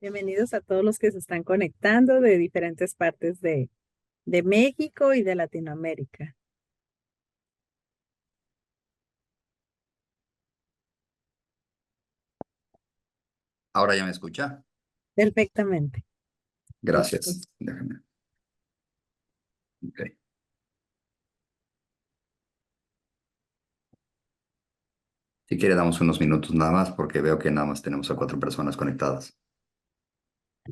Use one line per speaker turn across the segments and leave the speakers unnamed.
Bienvenidos a todos los que se están conectando de diferentes partes de México y de Latinoamérica.
Ahora ya me escucha.
Perfectamente.
Gracias. Déjame. Ok. Si quiere, damos unos minutos nada más porque veo que nada más tenemos a 4 personas conectadas.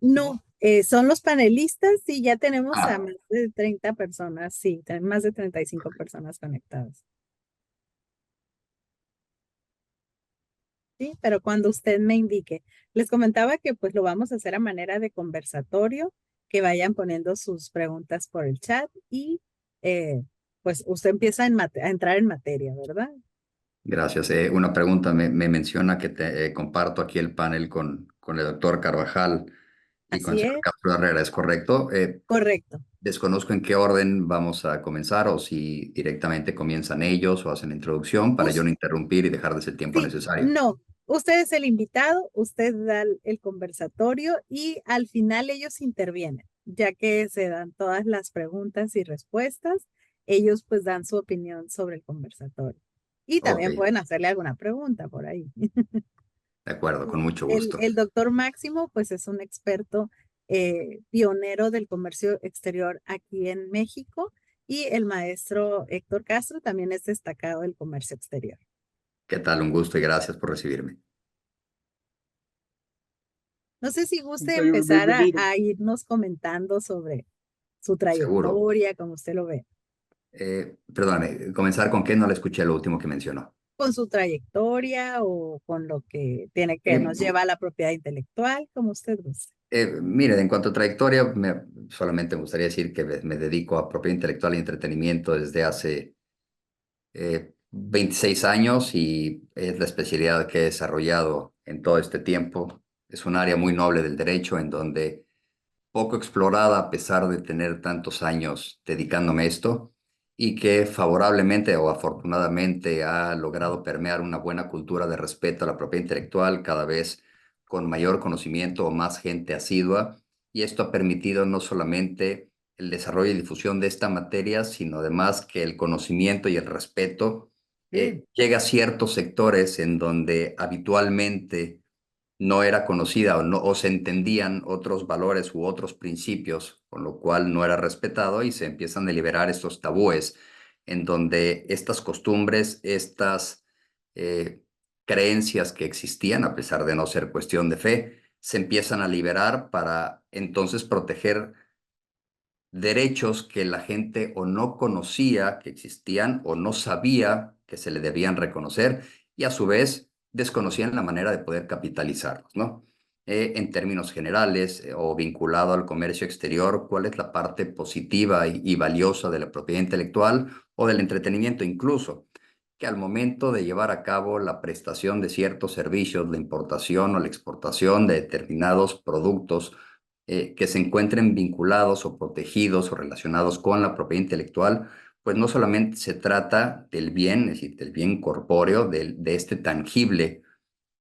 No, son los panelistas y ya tenemos a
Ah,
más de 30 personas, sí, más de 35 personas conectadas. Sí, pero cuando usted me indique, les comentaba que pues lo vamos a hacer a manera de conversatorio, que vayan poniendo sus preguntas por el chat y pues usted empieza a entrar en materia, ¿verdad?
gracias. Una pregunta. Me menciona que comparto aquí el panel con el doctor Carvajal y con el
Así
señor
es,
Castro Herrera. ¿Es correcto?
correcto.
Desconozco en qué orden vamos a comenzar o si directamente comienzan ellos o hacen la introducción para yo no interrumpir y dejarles el tiempo
Sí,
necesario.
no, usted es el invitado, usted da el conversatorio y al final ellos intervienen, ya que se dan todas las preguntas y respuestas, ellos pues dan su opinión sobre el conversatorio. Y
Ok,
también pueden hacerle alguna pregunta por ahí.
de acuerdo, con mucho
El,
gusto.
el doctor Máximo pues es un experto pionero del comercio exterior aquí en México y el maestro Héctor Castro también es destacado del comercio exterior.
¿Qué tal? Un gusto y gracias por recibirme.
No sé si guste empezar a irnos comentando sobre su
Seguro.
trayectoria, como usted lo ve,
Perdón, comenzar con qué no le escuché lo último que mencionó.
con su trayectoria o con lo que tiene que
Eh,
nos lleva a la propiedad intelectual, como usted guste.
Mire, en cuanto a trayectoria, solamente me gustaría decir que me dedico a propiedad intelectual y entretenimiento desde hace 26 años y es la especialidad que he desarrollado en todo este tiempo. Es un área muy noble del derecho en donde poco explorada a pesar de tener tantos años dedicándome a esto y que favorablemente o afortunadamente ha logrado permear una buena cultura de respeto a la propiedad intelectual cada vez con mayor conocimiento o más gente asidua y esto ha permitido no solamente el desarrollo y difusión de esta materia, sino además que el conocimiento y el respeto llegue a ciertos sectores en donde habitualmente no era conocida o, no, o se entendían otros valores u otros principios, con lo cual no era respetado y se empiezan a liberar estos tabúes en donde estas costumbres, estas eh, creencias que existían, a pesar de no ser cuestión de fe, se empiezan a liberar para entonces proteger derechos que la gente o no conocía que existían o no sabía que se le debían reconocer y a su vez desconocían la manera de poder capitalizarlos, ¿no? En términos generales o vinculado al comercio exterior, ¿cuál es la parte positiva y valiosa de la propiedad intelectual o del entretenimiento incluso? Que al momento de llevar a cabo la prestación de ciertos servicios, la importación o la exportación de determinados productos, que se encuentren vinculados o protegidos o relacionados con la propiedad intelectual, pues no solamente se trata del bien, es decir, del bien corpóreo, de este tangible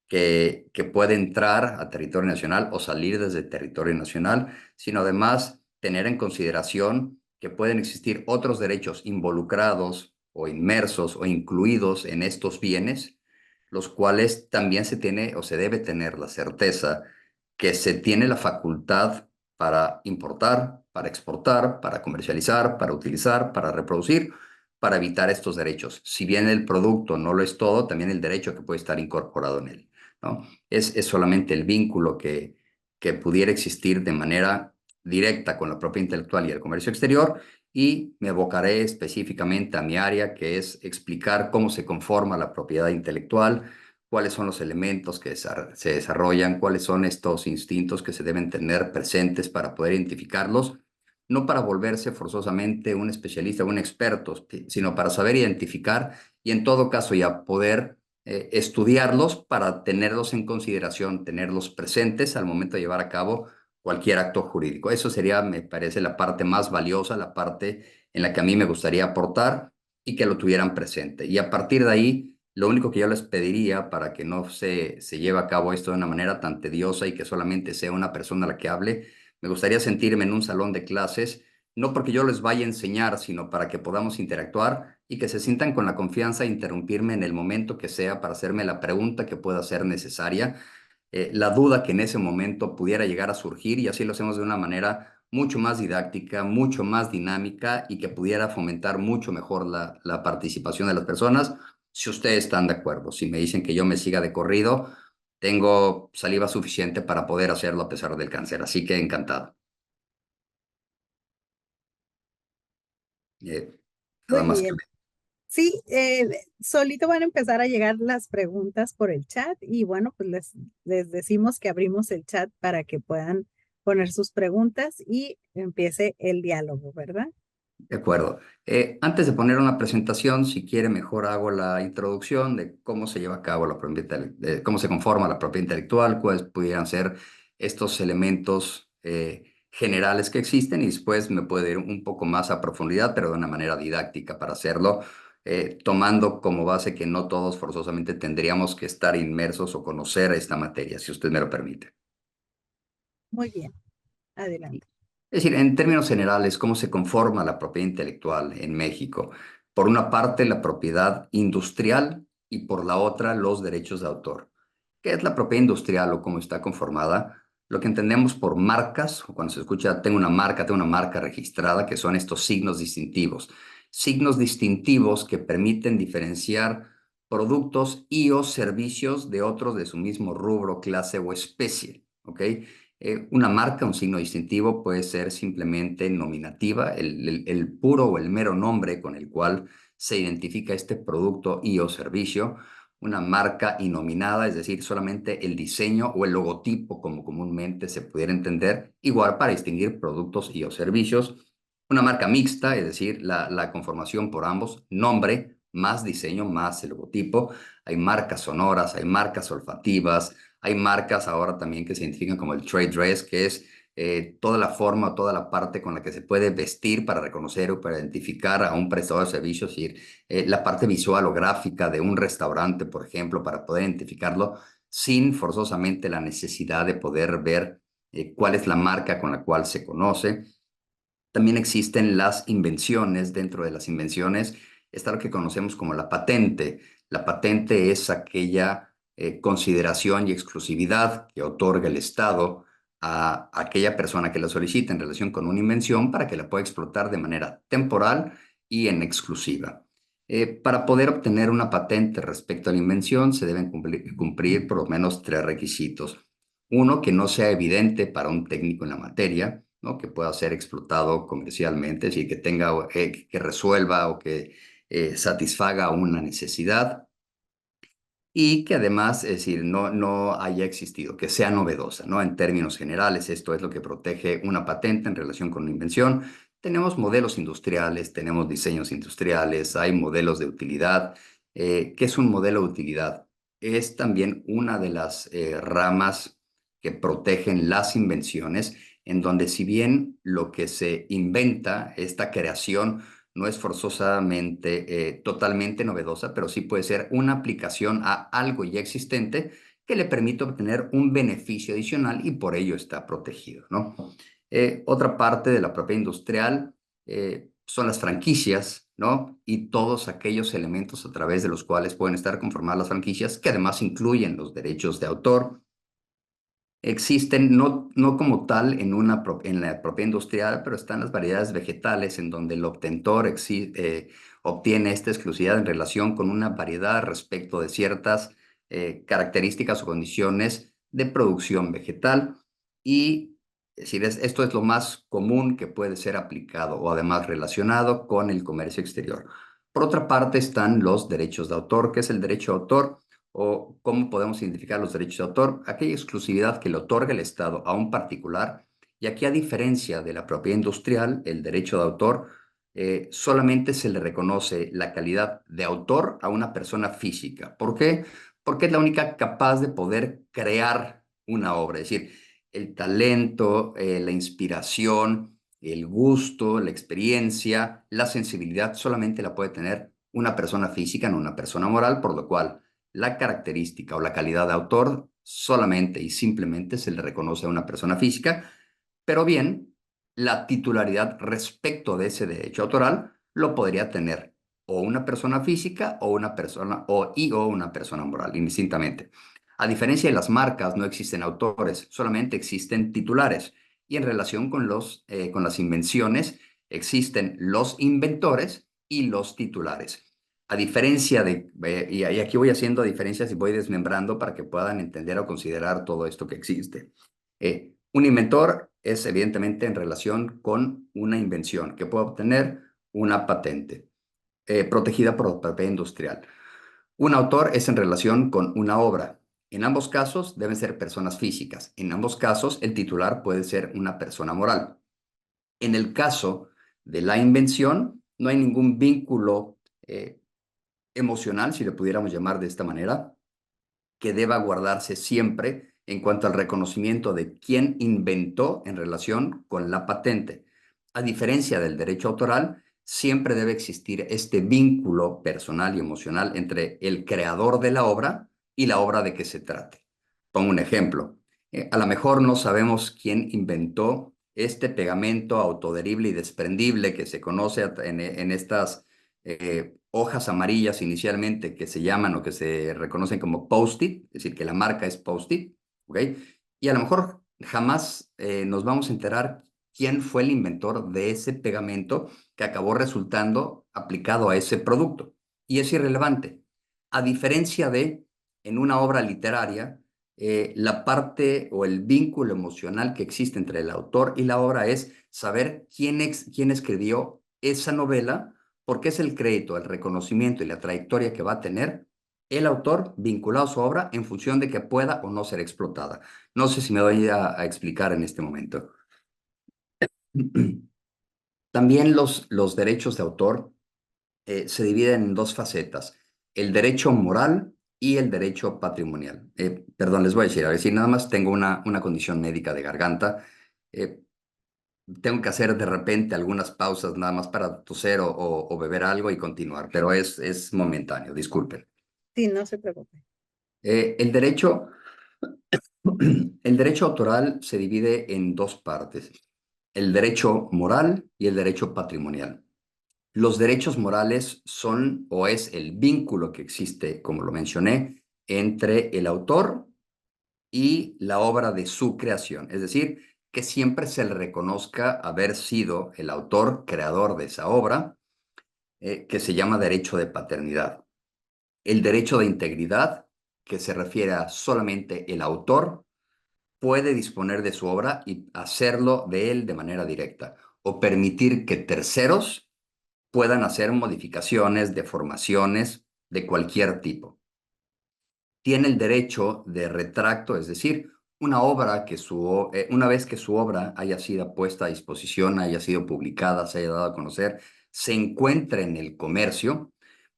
que puede entrar a territorio nacional o salir desde territorio nacional, sino además tener en consideración que pueden existir otros derechos involucrados o inmersos o incluidos en estos bienes, los cuales también se tiene o se debe tener la certeza que se tiene la facultad para importar, para exportar, para comercializar, para utilizar, para reproducir, para evitar estos derechos. Si bien el producto no lo es todo, también el derecho que puede estar incorporado en él, ¿no? Es solamente el vínculo que pudiera existir de manera directa con la propiedad intelectual y el comercio exterior, y me abocaré específicamente a mi área, que es explicar cómo se conforma la propiedad intelectual, cuáles son los elementos que se desarrollan, cuáles son estos instintos que se deben tener presentes para poder identificarlos, no para volverse forzosamente un especialista o un experto, sino para saber identificar y en todo caso ya poder estudiarlos para tenerlos en consideración, tenerlos presentes al momento de llevar a cabo cualquier acto jurídico. Eso sería, me parece, la parte más valiosa, la parte en la que a mí me gustaría aportar y que lo tuvieran presente. Y a partir de ahí Lo único que yo les pediría para que no se lleve a cabo esto de una manera tan tediosa y que solamente sea una persona la que hable, me gustaría sentirme en un salón de clases, no porque yo les vaya a enseñar, sino para que podamos interactuar y que se sientan con la confianza de interrumpirme en el momento que sea para hacerme la pregunta que pueda ser necesaria, la duda que en ese momento pudiera llegar a surgir, y así lo hacemos de una manera mucho más didáctica, mucho más dinámica y que pudiera fomentar mucho mejor la participación de las personas. Si ustedes están de acuerdo, si me dicen que yo me siga de corrido, tengo saliva suficiente para poder hacerlo a pesar del cáncer, así que encantado. Eh, Nada
Muy
más que
bien. Sí, solito van a empezar a llegar las preguntas por el chat y bueno, pues les decimos que abrimos el chat para que puedan poner sus preguntas y empiece el diálogo, ¿verdad?
de acuerdo. Antes de poner una presentación, si quiere, mejor hago la introducción de cómo se lleva a cabo la propiedad, cómo se conforma la propiedad intelectual, cuáles pudieran ser estos elementos generales que existen y después me puedo ir un poco más a profundidad, pero de una manera didáctica para hacerlo, tomando como base que no todos forzosamente tendríamos que estar inmersos o conocer esta materia, si usted me lo permite.
Muy bien, adelante.
Es decir, en términos generales, ¿cómo se conforma la propiedad intelectual en México? Por una parte, la propiedad industrial y por la otra, los derechos de autor. ¿Qué es la propiedad industrial o cómo está conformada? Lo que entendemos por marcas, o cuando se escucha tengo una marca registrada, que son estos signos distintivos. Signos distintivos que permiten diferenciar productos y o servicios de otros de su mismo rubro, clase o especie. ¿Ok? Una marca, un signo distintivo, puede ser simplemente nominativa, el puro o el mero nombre con el cual se identifica este producto y o servicio. Una marca innominada, es decir, solamente el diseño o el logotipo, como comúnmente se pudiera entender, igual para distinguir productos y o servicios. Una marca mixta, es decir, la conformación por ambos, nombre más diseño más el logotipo. Hay marcas sonoras, hay marcas olfativas, hay marcas ahora también que se identifican como el trade dress, que es toda la forma, toda la parte con la que se puede vestir para reconocer o para identificar a un prestador de servicios, y la parte visual o gráfica de un restaurante, por ejemplo, para poder identificarlo sin forzosamente la necesidad de poder ver cuál es la marca con la cual se conoce. También existen las invenciones. Dentro de las invenciones está lo que conocemos como la patente. La patente es aquella consideración y exclusividad que otorga el Estado a aquella persona que la solicita en relación con una invención para que la pueda explotar de manera temporal y en exclusiva. Para poder obtener una patente respecto a la invención se deben cumplir por lo menos tres requisitos. Uno, que no sea evidente para un técnico en la materia, ¿no? Que pueda ser explotado comercialmente, es decir, que tenga, que resuelva o que satisfaga una necesidad y que además, es decir, no haya existido, que sea novedosa, ¿no? En términos generales, esto es lo que protege una patente en relación con una invención. Tenemos modelos industriales, tenemos diseños industriales, hay modelos de utilidad. ¿Qué es un modelo de utilidad? Es también una de las ramas que protegen las invenciones, en donde si bien lo que se inventa, esta creación, no es forzosamente totalmente novedosa, pero sí puede ser una aplicación a algo ya existente que le permite obtener un beneficio adicional y por ello está protegido, ¿no? Otra parte de la propiedad industrial son las franquicias, ¿no? Y todos aquellos elementos a través de los cuales pueden estar conformadas las franquicias, que además incluyen los derechos de autor. Existen, no como tal en la propiedad industrial, pero están las variedades vegetales en donde el obtentor obtiene esta exclusividad en relación con una variedad respecto de ciertas características o condiciones de producción vegetal. Y es decir, esto es lo más común que puede ser aplicado o además relacionado con el comercio exterior. Por otra parte están los derechos de autor. ¿Qué es el derecho de autor? ¿O cómo podemos identificar los derechos de autor? Aquella exclusividad que le otorga el Estado a un particular, y aquí a diferencia de la propiedad industrial, el derecho de autor solamente se le reconoce la calidad de autor a una persona física. ¿Por qué? Porque es la única capaz de poder crear una obra, es decir, el talento, la inspiración, el gusto, la experiencia, la sensibilidad solamente la puede tener una persona física, no una persona moral, por lo cual la característica o la calidad de autor solamente y simplemente se le reconoce a una persona física, pero bien, la titularidad respecto de ese derecho autoral lo podría tener o una persona física o una persona o una persona moral, indistintamente. A diferencia de las marcas, no existen autores, solamente existen titulares. Y en relación con las invenciones, existen los inventores y los titulares. A diferencia y aquí voy haciendo diferencias y voy desmembrando para que puedan entender o considerar todo esto que existe. Un inventor es evidentemente en relación con una invención que puede obtener una patente protegida por propiedad industrial. Un autor es en relación con una obra. En ambos casos deben ser personas físicas. En ambos casos el titular puede ser una persona moral. En el caso de la invención, no hay ningún vínculo emocional, si le pudiéramos llamar de esta manera, que deba guardarse siempre en cuanto al reconocimiento de quién inventó en relación con la patente. A diferencia del derecho autoral, siempre debe existir este vínculo personal y emocional entre el creador de la obra y la obra de que se trate. Pongo un ejemplo. A lo mejor no sabemos quién inventó este pegamento autoadherible y desprendible que se conoce en estas hojas amarillas inicialmente que se llaman o que se reconocen como Post-it, es decir, que la marca es Post-it, ¿ok? Y a lo mejor jamás nos vamos a enterar quién fue el inventor de ese pegamento que acabó resultando aplicado a ese producto. Y es irrelevante. A diferencia de en una obra literaria, la parte o el vínculo emocional que existe entre el autor y la obra es saber quién escribió esa novela, porque es el crédito, el reconocimiento y la trayectoria que va a tener el autor vinculado a su obra en función de que pueda o no ser explotada. No sé si me doy a explicar en este momento. También los derechos de autor se dividen en dos facetas, el derecho moral y el derecho patrimonial. Perdón, les voy a decir, nada más tengo una condición médica de garganta. eh, Tengo que hacer de repente algunas pausas nada más para toser o beber algo y continuar, pero es momentáneo, disculpen.
Sí, no se preocupe.
El derecho, el derecho autoral se divide en dos partes, el derecho moral y el derecho patrimonial. Los derechos morales son o es el vínculo que existe, como lo mencioné, entre el autor y la obra de su creación. Es decir, que siempre se le reconozca haber sido el autor, creador de esa obra, que se llama derecho de paternidad. El derecho de integridad, que se refiere a solamente el autor, puede disponer de su obra y hacerlo de él de manera directa, o permitir que terceros puedan hacer modificaciones, deformaciones de cualquier tipo. Tiene el derecho de retracto, es decir, una vez que su obra haya sido puesta a disposición, haya sido publicada, se haya dado a conocer, se encuentre en el comercio,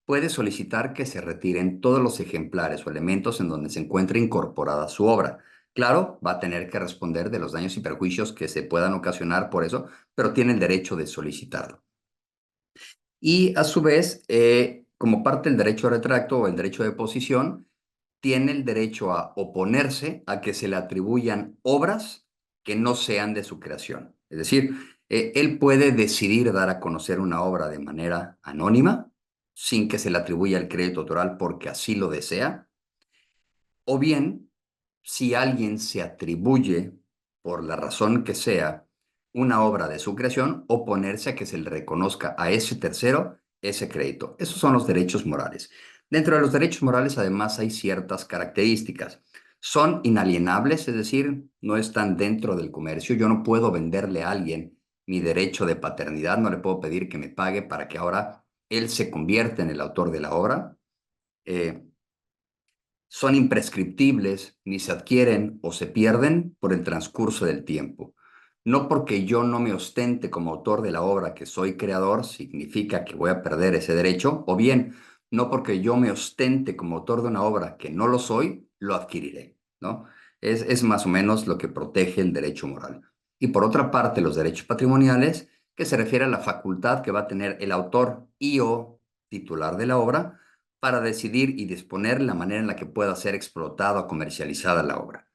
puede solicitar que se retiren todos los ejemplares o elementos en donde se encuentre incorporada su obra. Claro, va a tener que responder de los daños y perjuicios que se puedan ocasionar por eso, pero tiene el derecho de solicitarlo. Y a su vez, como parte del derecho de retracto o el derecho de posición, tiene el derecho a oponerse a que se le atribuyan obras que no sean de su creación. Es decir, él puede decidir dar a conocer una obra de manera anónima, sin que se le atribuya el crédito autoral porque así lo desea, o bien, si alguien se atribuye, por la razón que sea, una obra de su creación, oponerse a que se le reconozca a ese tercero ese crédito. Esos son los derechos morales. Dentro de los derechos morales, además, hay ciertas características. Son inalienables, es decir, no están dentro del comercio. Yo no puedo venderle a alguien mi derecho de paternidad, no le puedo pedir que me pague para que ahora él se convierta en el autor de la obra. Eh, Son imprescriptibles, ni se adquieren o se pierden por el transcurso del tiempo. No porque yo no me ostente como autor de la obra que soy creador, significa que voy a perder ese derecho, o bien, no porque yo me ostente como autor de una obra que no lo soy, lo adquiriré, ¿no? Es más o menos lo que protege el derecho moral. Y por otra parte, los derechos patrimoniales, que se refiere a la facultad que va a tener el autor y o titular de la obra para decidir y disponer la manera en la que pueda ser explotada o comercializada la obra.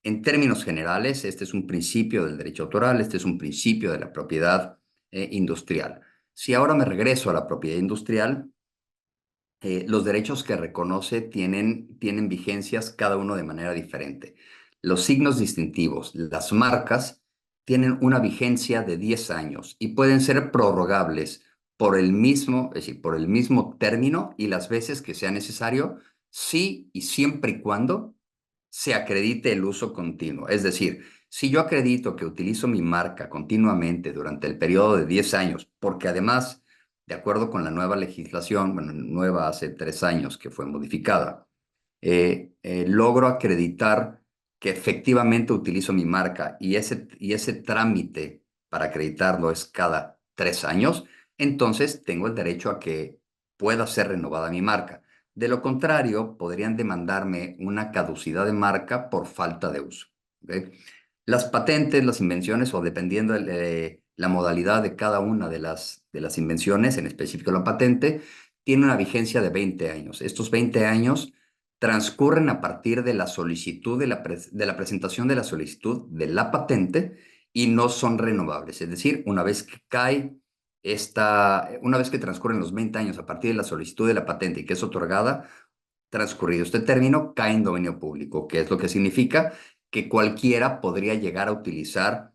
En términos generales, este es un principio del derecho autoral, este es un principio de la propiedad industrial. Si ahora me regreso a la propiedad industrial, los derechos que reconoce tienen vigencias cada uno de manera diferente. Los signos distintivos, las marcas, tienen una vigencia de 10 años y pueden ser prorrogables por el mismo, es decir, por el mismo término y las veces que sea necesario, si y siempre y cuando se acredite el uso continuo. Es decir, si yo acredito que utilizo mi marca continuamente durante el periodo de 10 años, porque además, de acuerdo con la nueva legislación, bueno, nueva hace 3 años que fue modificada, logro acreditar que efectivamente utilizo mi marca y ese trámite para acreditarlo es cada 3 años, entonces tengo el derecho a que pueda ser renovada mi marca. De lo contrario, podrían demandarme una caducidad de marca por falta de uso. ¿Ok? Las patentes, las invenciones, o dependiendo de la modalidad de cada una de las invenciones, en específico la patente, tiene una vigencia de 20 años. Estos 20 años transcurren a partir de la solicitud, de la presentación de la solicitud de la patente y no son renovables. Es decir, una vez que transcurren los 20 años a partir de la solicitud de la patente y que es otorgada, transcurrido este término, cae en dominio público, que es lo que significa que cualquiera podría llegar a utilizar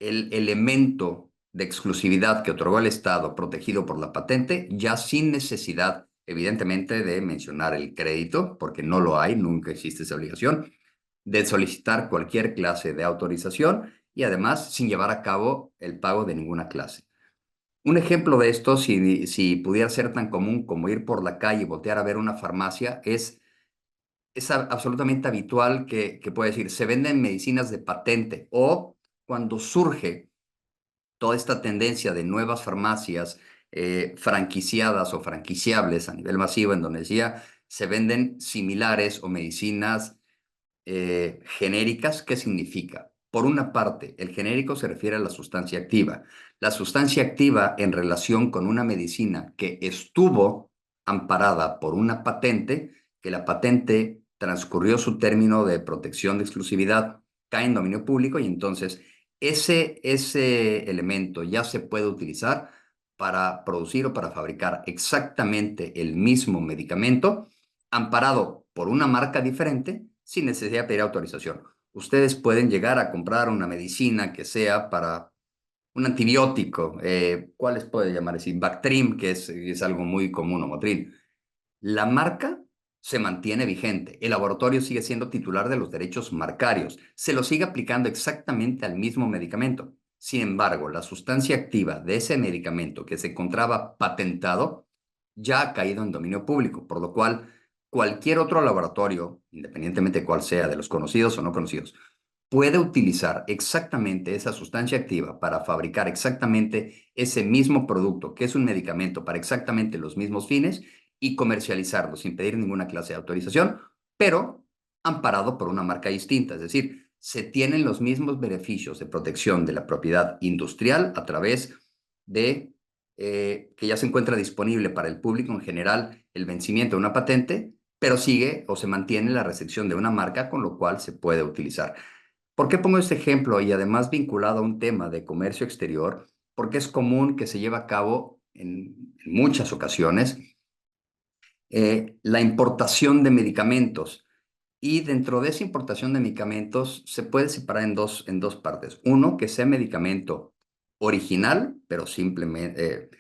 el elemento de exclusividad que otorgó el Estado protegido por la patente, ya sin necesidad, evidentemente, de mencionar el crédito, porque no lo hay, nunca existe esa obligación, de solicitar cualquier clase de autorización y además sin llevar a cabo el pago de ninguna clase. Un ejemplo de esto, si pudiera ser tan común como ir por la calle y voltear a ver una farmacia, es absolutamente habitual que puede decir, se venden medicinas de patente, o cuando surge toda esta tendencia de nuevas farmacias franquiciadas o franquiciables a nivel masivo, en donde decía, se venden similares o medicinas genéricas. ¿Qué significa? Por una parte, el genérico se refiere a la sustancia activa. La sustancia activa en relación con una medicina que estuvo amparada por una patente, que la patente transcurrió su término de protección de exclusividad, cae en dominio público y entonces ese elemento ya se puede utilizar para producir o para fabricar exactamente el mismo medicamento amparado por una marca diferente sin necesidad de pedir autorización. Ustedes pueden llegar a comprar una medicina que sea para un antibiótico. ¿Cuál les puede llamar así? Bactrim, que es algo muy común, o Motrin. La marca se mantiene vigente. El laboratorio sigue siendo titular de los derechos marcarios. Se lo sigue aplicando exactamente al mismo medicamento. Sin embargo, la sustancia activa de ese medicamento que se encontraba patentado ya ha caído en dominio público, por lo cual cualquier otro laboratorio, independientemente de cuál sea, de los conocidos o no conocidos, puede utilizar exactamente esa sustancia activa para fabricar exactamente ese mismo producto, que es un medicamento para exactamente los mismos fines, y comercializarlo sin pedir ninguna clase de autorización, pero amparado por una marca distinta. Es decir, se tienen los mismos beneficios de protección de la propiedad industrial a través de que ya se encuentra disponible para el público en general el vencimiento de una patente, pero sigue o se mantiene la recepción de una marca, con lo cual se puede utilizar. ¿Por qué pongo este ejemplo y además vinculado a un tema de comercio exterior? Porque es común que se lleve a cabo en muchas ocasiones la importación de medicamentos. Y dentro de esa importación de medicamentos se puede separar en dos partes. Uno, que sea medicamento original, pero simplemente,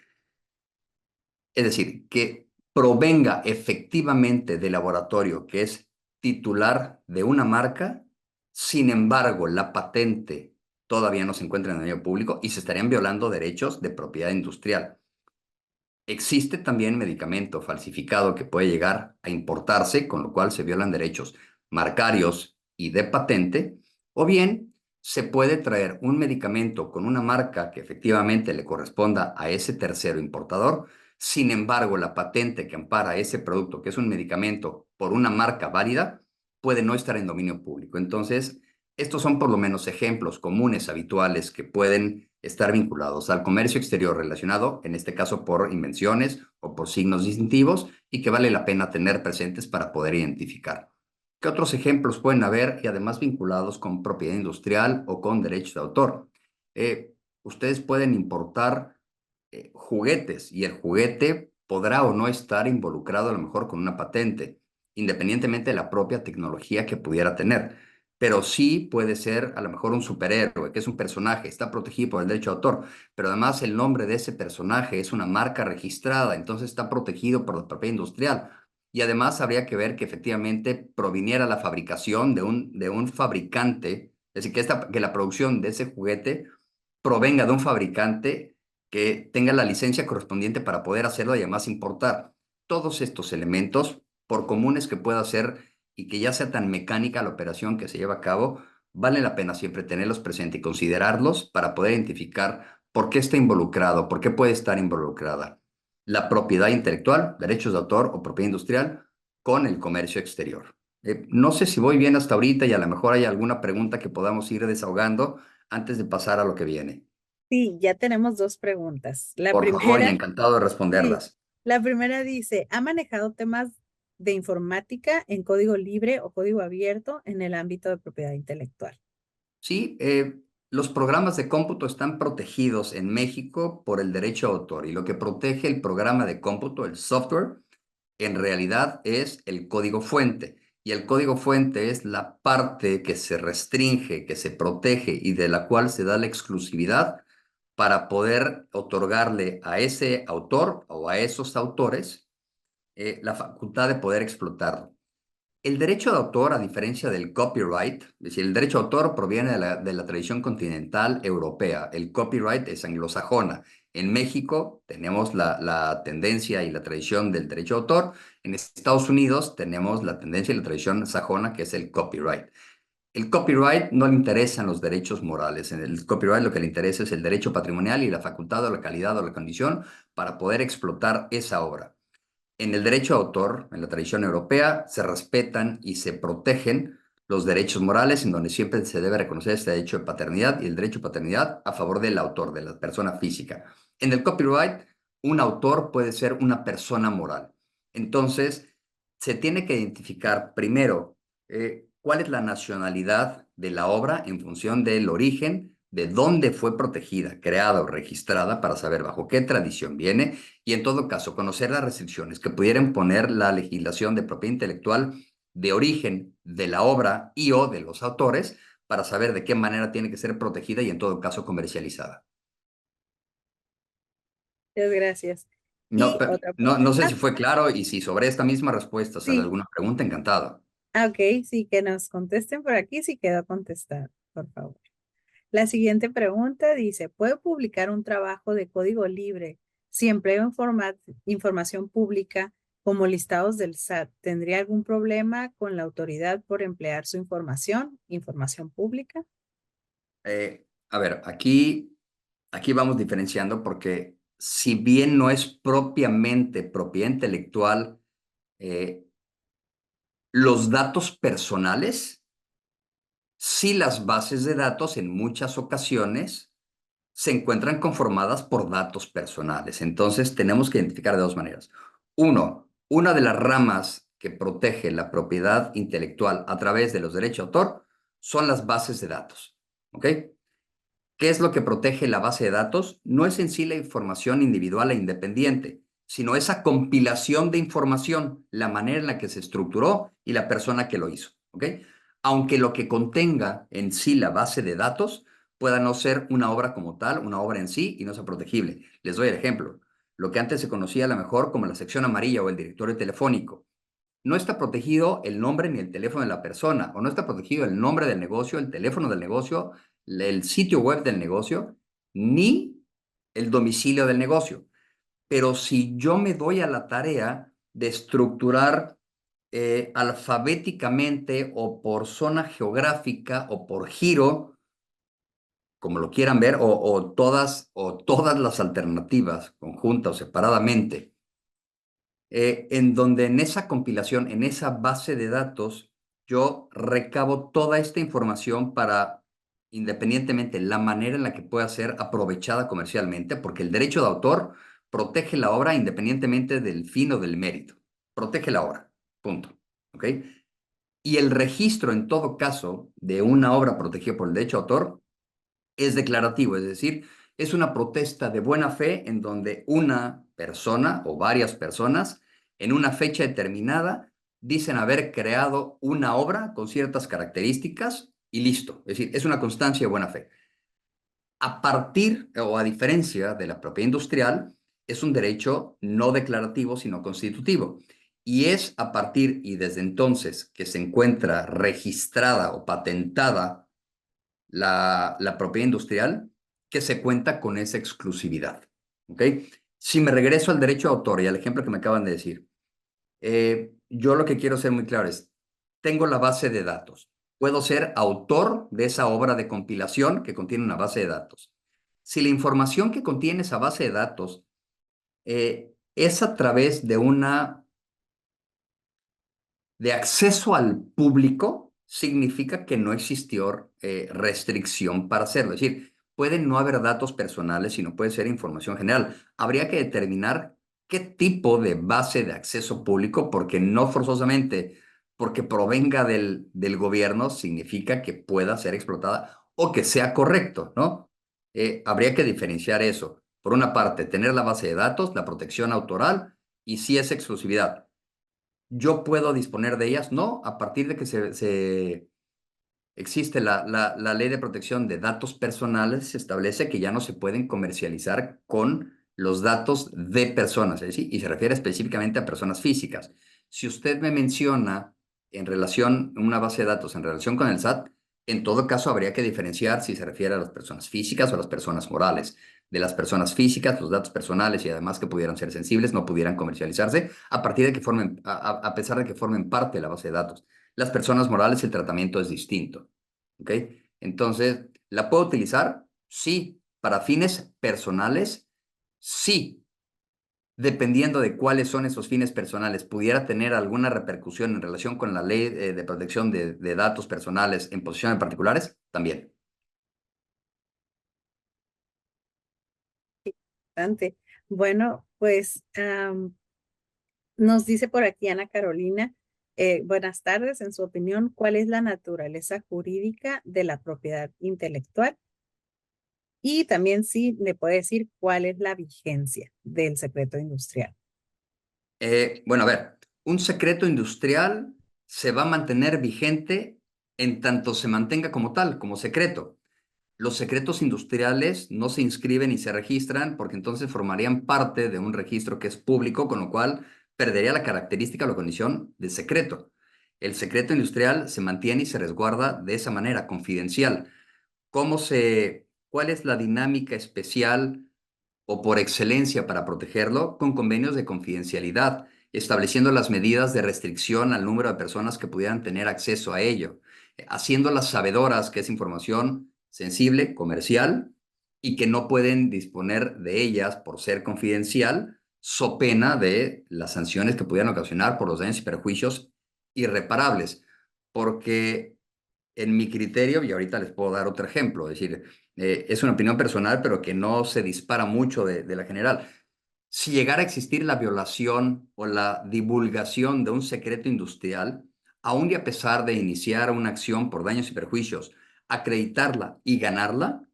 es decir, que provenga efectivamente del laboratorio que es titular de una marca. Sin embargo, la patente todavía no se encuentra en el dominio público y se estarían violando derechos de propiedad industrial. Existe también medicamento falsificado que puede llegar a importarse, con lo cual se violan derechos marcarios y de patente, o bien se puede traer un medicamento con una marca que efectivamente le corresponda a ese tercero importador. Sin embargo, la patente que ampara ese producto, que es un medicamento por una marca válida, puede no estar en dominio público. Entonces, estos son por lo menos ejemplos comunes, habituales, que pueden estar vinculados al comercio exterior relacionado, en este caso por invenciones o por signos distintivos, y que vale la pena tener presentes para poder identificar. ¿Qué otros ejemplos pueden haber y además vinculados con propiedad industrial o con derechos de autor? Ustedes pueden importar juguetes y el juguete podrá o no estar involucrado a lo mejor con una patente, independientemente de la propia tecnología que pudiera tener. Pero sí puede ser a lo mejor un superhéroe, que es un personaje, está protegido por el derecho de autor, pero además el nombre de ese personaje es una marca registrada, entonces está protegido por la propiedad industrial. Y además habría que ver que efectivamente proviniera la fabricación de un fabricante, es decir, que la producción de ese juguete provenga de un fabricante que tenga la licencia correspondiente para poder hacerlo y además importar. Todos estos elementos, por comunes que pueda ser y que ya sea tan mecánica la operación que se lleva a cabo, vale la pena siempre tenerlos presentes y considerarlos para poder identificar por qué está involucrado, por qué puede estar involucrada la propiedad intelectual, derechos de autor o propiedad industrial con el comercio exterior. No sé si voy bien hasta ahorita y a lo mejor hay alguna pregunta que podamos ir desahogando antes de pasar a lo que viene.
Sí, ya tenemos dos preguntas. La
Por favor, y
primera,
encantado de
sí,
responderlas.
la primera dice, ¿ha manejado temas de informática en código libre o código abierto en el ámbito de propiedad intelectual?
Sí, los programas de cómputo están protegidos en México por el derecho de autor y lo que protege el programa de cómputo, el software, en realidad es el código fuente. Y el código fuente es la parte que se restringe, que se protege y de la cual se da la exclusividad para poder otorgarle a ese autor o a esos autores la facultad de poder explotarlo. El derecho de autor, a diferencia del copyright, es decir, el derecho de autor proviene de la tradición continental europea, el copyright es anglosajona. En México tenemos la tendencia y la tradición del derecho de autor, en Estados Unidos tenemos la tendencia y la tradición sajona, que es el copyright. El copyright no le interesan los derechos morales, en el copyright lo que le interesa es el derecho patrimonial y la facultad o la calidad o la condición para poder explotar esa obra. En el derecho de autor, en la tradición europea, se respetan y se protegen los derechos morales, en donde siempre se debe reconocer este derecho de paternidad y el derecho de paternidad a favor del autor, de la persona física. En el copyright, un autor puede ser una persona moral. Entonces, se tiene que identificar primero cuál es la nacionalidad de la obra en función del origen, de dónde fue protegida, creada o registrada, para saber bajo qué tradición viene y en todo caso conocer las restricciones que pudieran poner la legislación de propiedad intelectual de origen de la obra y o de los autores para saber de qué manera tiene que ser protegida y en todo caso comercializada.
Muchas gracias.
No,
Y otra
no
pregunta.
sé si fue claro y si sobre esta misma respuesta sale
Sí,
alguna pregunta, encantado.
ok, sí, que nos contesten por aquí si quedó contestado, por favor. La siguiente pregunta dice, ¿puedo publicar un trabajo de código libre si empleo información pública como listados del SAT? ¿Tendría algún problema con la autoridad por emplear su información pública?
A ver, aquí vamos diferenciando porque si bien no es propiamente propiedad intelectual, eh, los datos personales, sí las bases de datos en muchas ocasiones se encuentran conformadas por datos personales. Entonces tenemos que identificar de dos maneras. Uno, una de las ramas que protege la propiedad intelectual a través de los derechos de autor son las bases de datos. ¿Ok? ¿Qué es lo que protege la base de datos? No es en sí la información individual e independiente, sino esa compilación de información, la manera en la que se estructuró y la persona que lo hizo. ¿Ok? Aunque lo que contenga en sí la base de datos pueda no ser una obra como tal, una obra en sí y no sea protegible. Les doy el ejemplo. Lo que antes se conocía a lo mejor como la sección amarilla o el directorio telefónico. No está protegido el nombre ni el teléfono de la persona, o no está protegido el nombre del negocio, el teléfono del negocio, el sitio web del negocio, ni el domicilio del negocio. Pero si yo me doy a la tarea de estructurar alfabéticamente o por zona geográfica o por giro, como lo quieran ver, o todas las alternativas, conjuntas o separadamente, en donde en esa compilación, en esa base de datos, yo recabo toda esta información para independientemente la manera en la que pueda ser aprovechada comercialmente, porque el derecho de autor protege la obra independientemente del fin o del mérito. Protege la obra, punto. ¿Ok? Y el registro, en todo caso, de una obra protegida por el derecho de autor es declarativo, es decir, es una protesta de buena fe en donde una persona o varias personas en una fecha determinada dicen haber creado una obra con ciertas características y listo. Es decir, es una constancia de buena fe. A partir o a diferencia de la propiedad industrial, es un derecho no declarativo, sino constitutivo. Y es a partir y desde entonces que se encuentra registrada o patentada la propiedad industrial que se cuenta con esa exclusividad. ¿Ok? Si me regreso al derecho de autor y al ejemplo que me acaban de decir, yo lo que quiero ser muy claro es, tengo la base de datos. Puedo ser autor de esa obra de compilación que contiene una base de datos. Si la información que contiene esa base de datos es a través de acceso al público, significa que no existió restricción para hacerlo. Es decir, pueden no haber datos personales, sino puede ser información general. Habría que determinar qué tipo de base de acceso público, porque no forzosamente porque provenga del gobierno significa que pueda ser explotada o que sea correcto, ¿no? Habría que diferenciar eso. Por una parte, tener la base de datos, la protección autoral y si es exclusividad. ¿Yo puedo disponer de ellas? No, a partir de que existe la ley de protección de datos personales, se establece que ya no se pueden comercializar con los datos de personas, es decir, y se refiere específicamente a personas físicas. Si usted me menciona en relación, una base de datos en relación con el SAT, en todo caso habría que diferenciar si se refiere a las personas físicas o a las personas morales. De las personas físicas, los datos personales y además que pudieran ser sensibles no pudieran comercializarse a partir de que formen, a pesar de que formen parte de la base de datos. Las personas morales, el tratamiento es distinto. ¿Ok? Entonces, ¿la puedo utilizar? Sí. ¿Para fines personales? Sí. Dependiendo de cuáles son esos fines personales, ¿pudiera tener alguna repercusión en relación con la ley de protección de datos personales en posiciones particulares? También.
Bastante. Bueno, pues nos dice por aquí Ana Carolina, buenas tardes. En su opinión, ¿cuál es la naturaleza jurídica de la propiedad intelectual? Y también sí le puede decir cuál es la vigencia del secreto industrial.
Bueno, a ver, un secreto industrial se va a mantener vigente en tanto se mantenga como tal, como secreto. Los secretos industriales no se inscriben y se registran porque entonces formarían parte de un registro que es público, con lo cual perdería la característica o la condición de secreto. El secreto industrial se mantiene y se resguarda de esa manera, confidencial. ¿Cuál es la dinámica especial o por excelencia para protegerlo? Con convenios de confidencialidad, estableciendo las medidas de restricción al número de personas que pudieran tener acceso a ello, haciéndolas sabedoras que es información sensible, comercial, y que no pueden disponer de ellas por ser confidencial, so pena de las sanciones que pudieran ocasionar por los daños y perjuicios irreparables. Porque en mi criterio, y ahorita les puedo dar otro ejemplo, es decir, es una opinión personal, pero que no se dispara mucho de la general. Si llegara a existir la violación o la divulgación de un secreto industrial, aun y a pesar de iniciar una acción por daños y perjuicios, acreditarla y ganarla,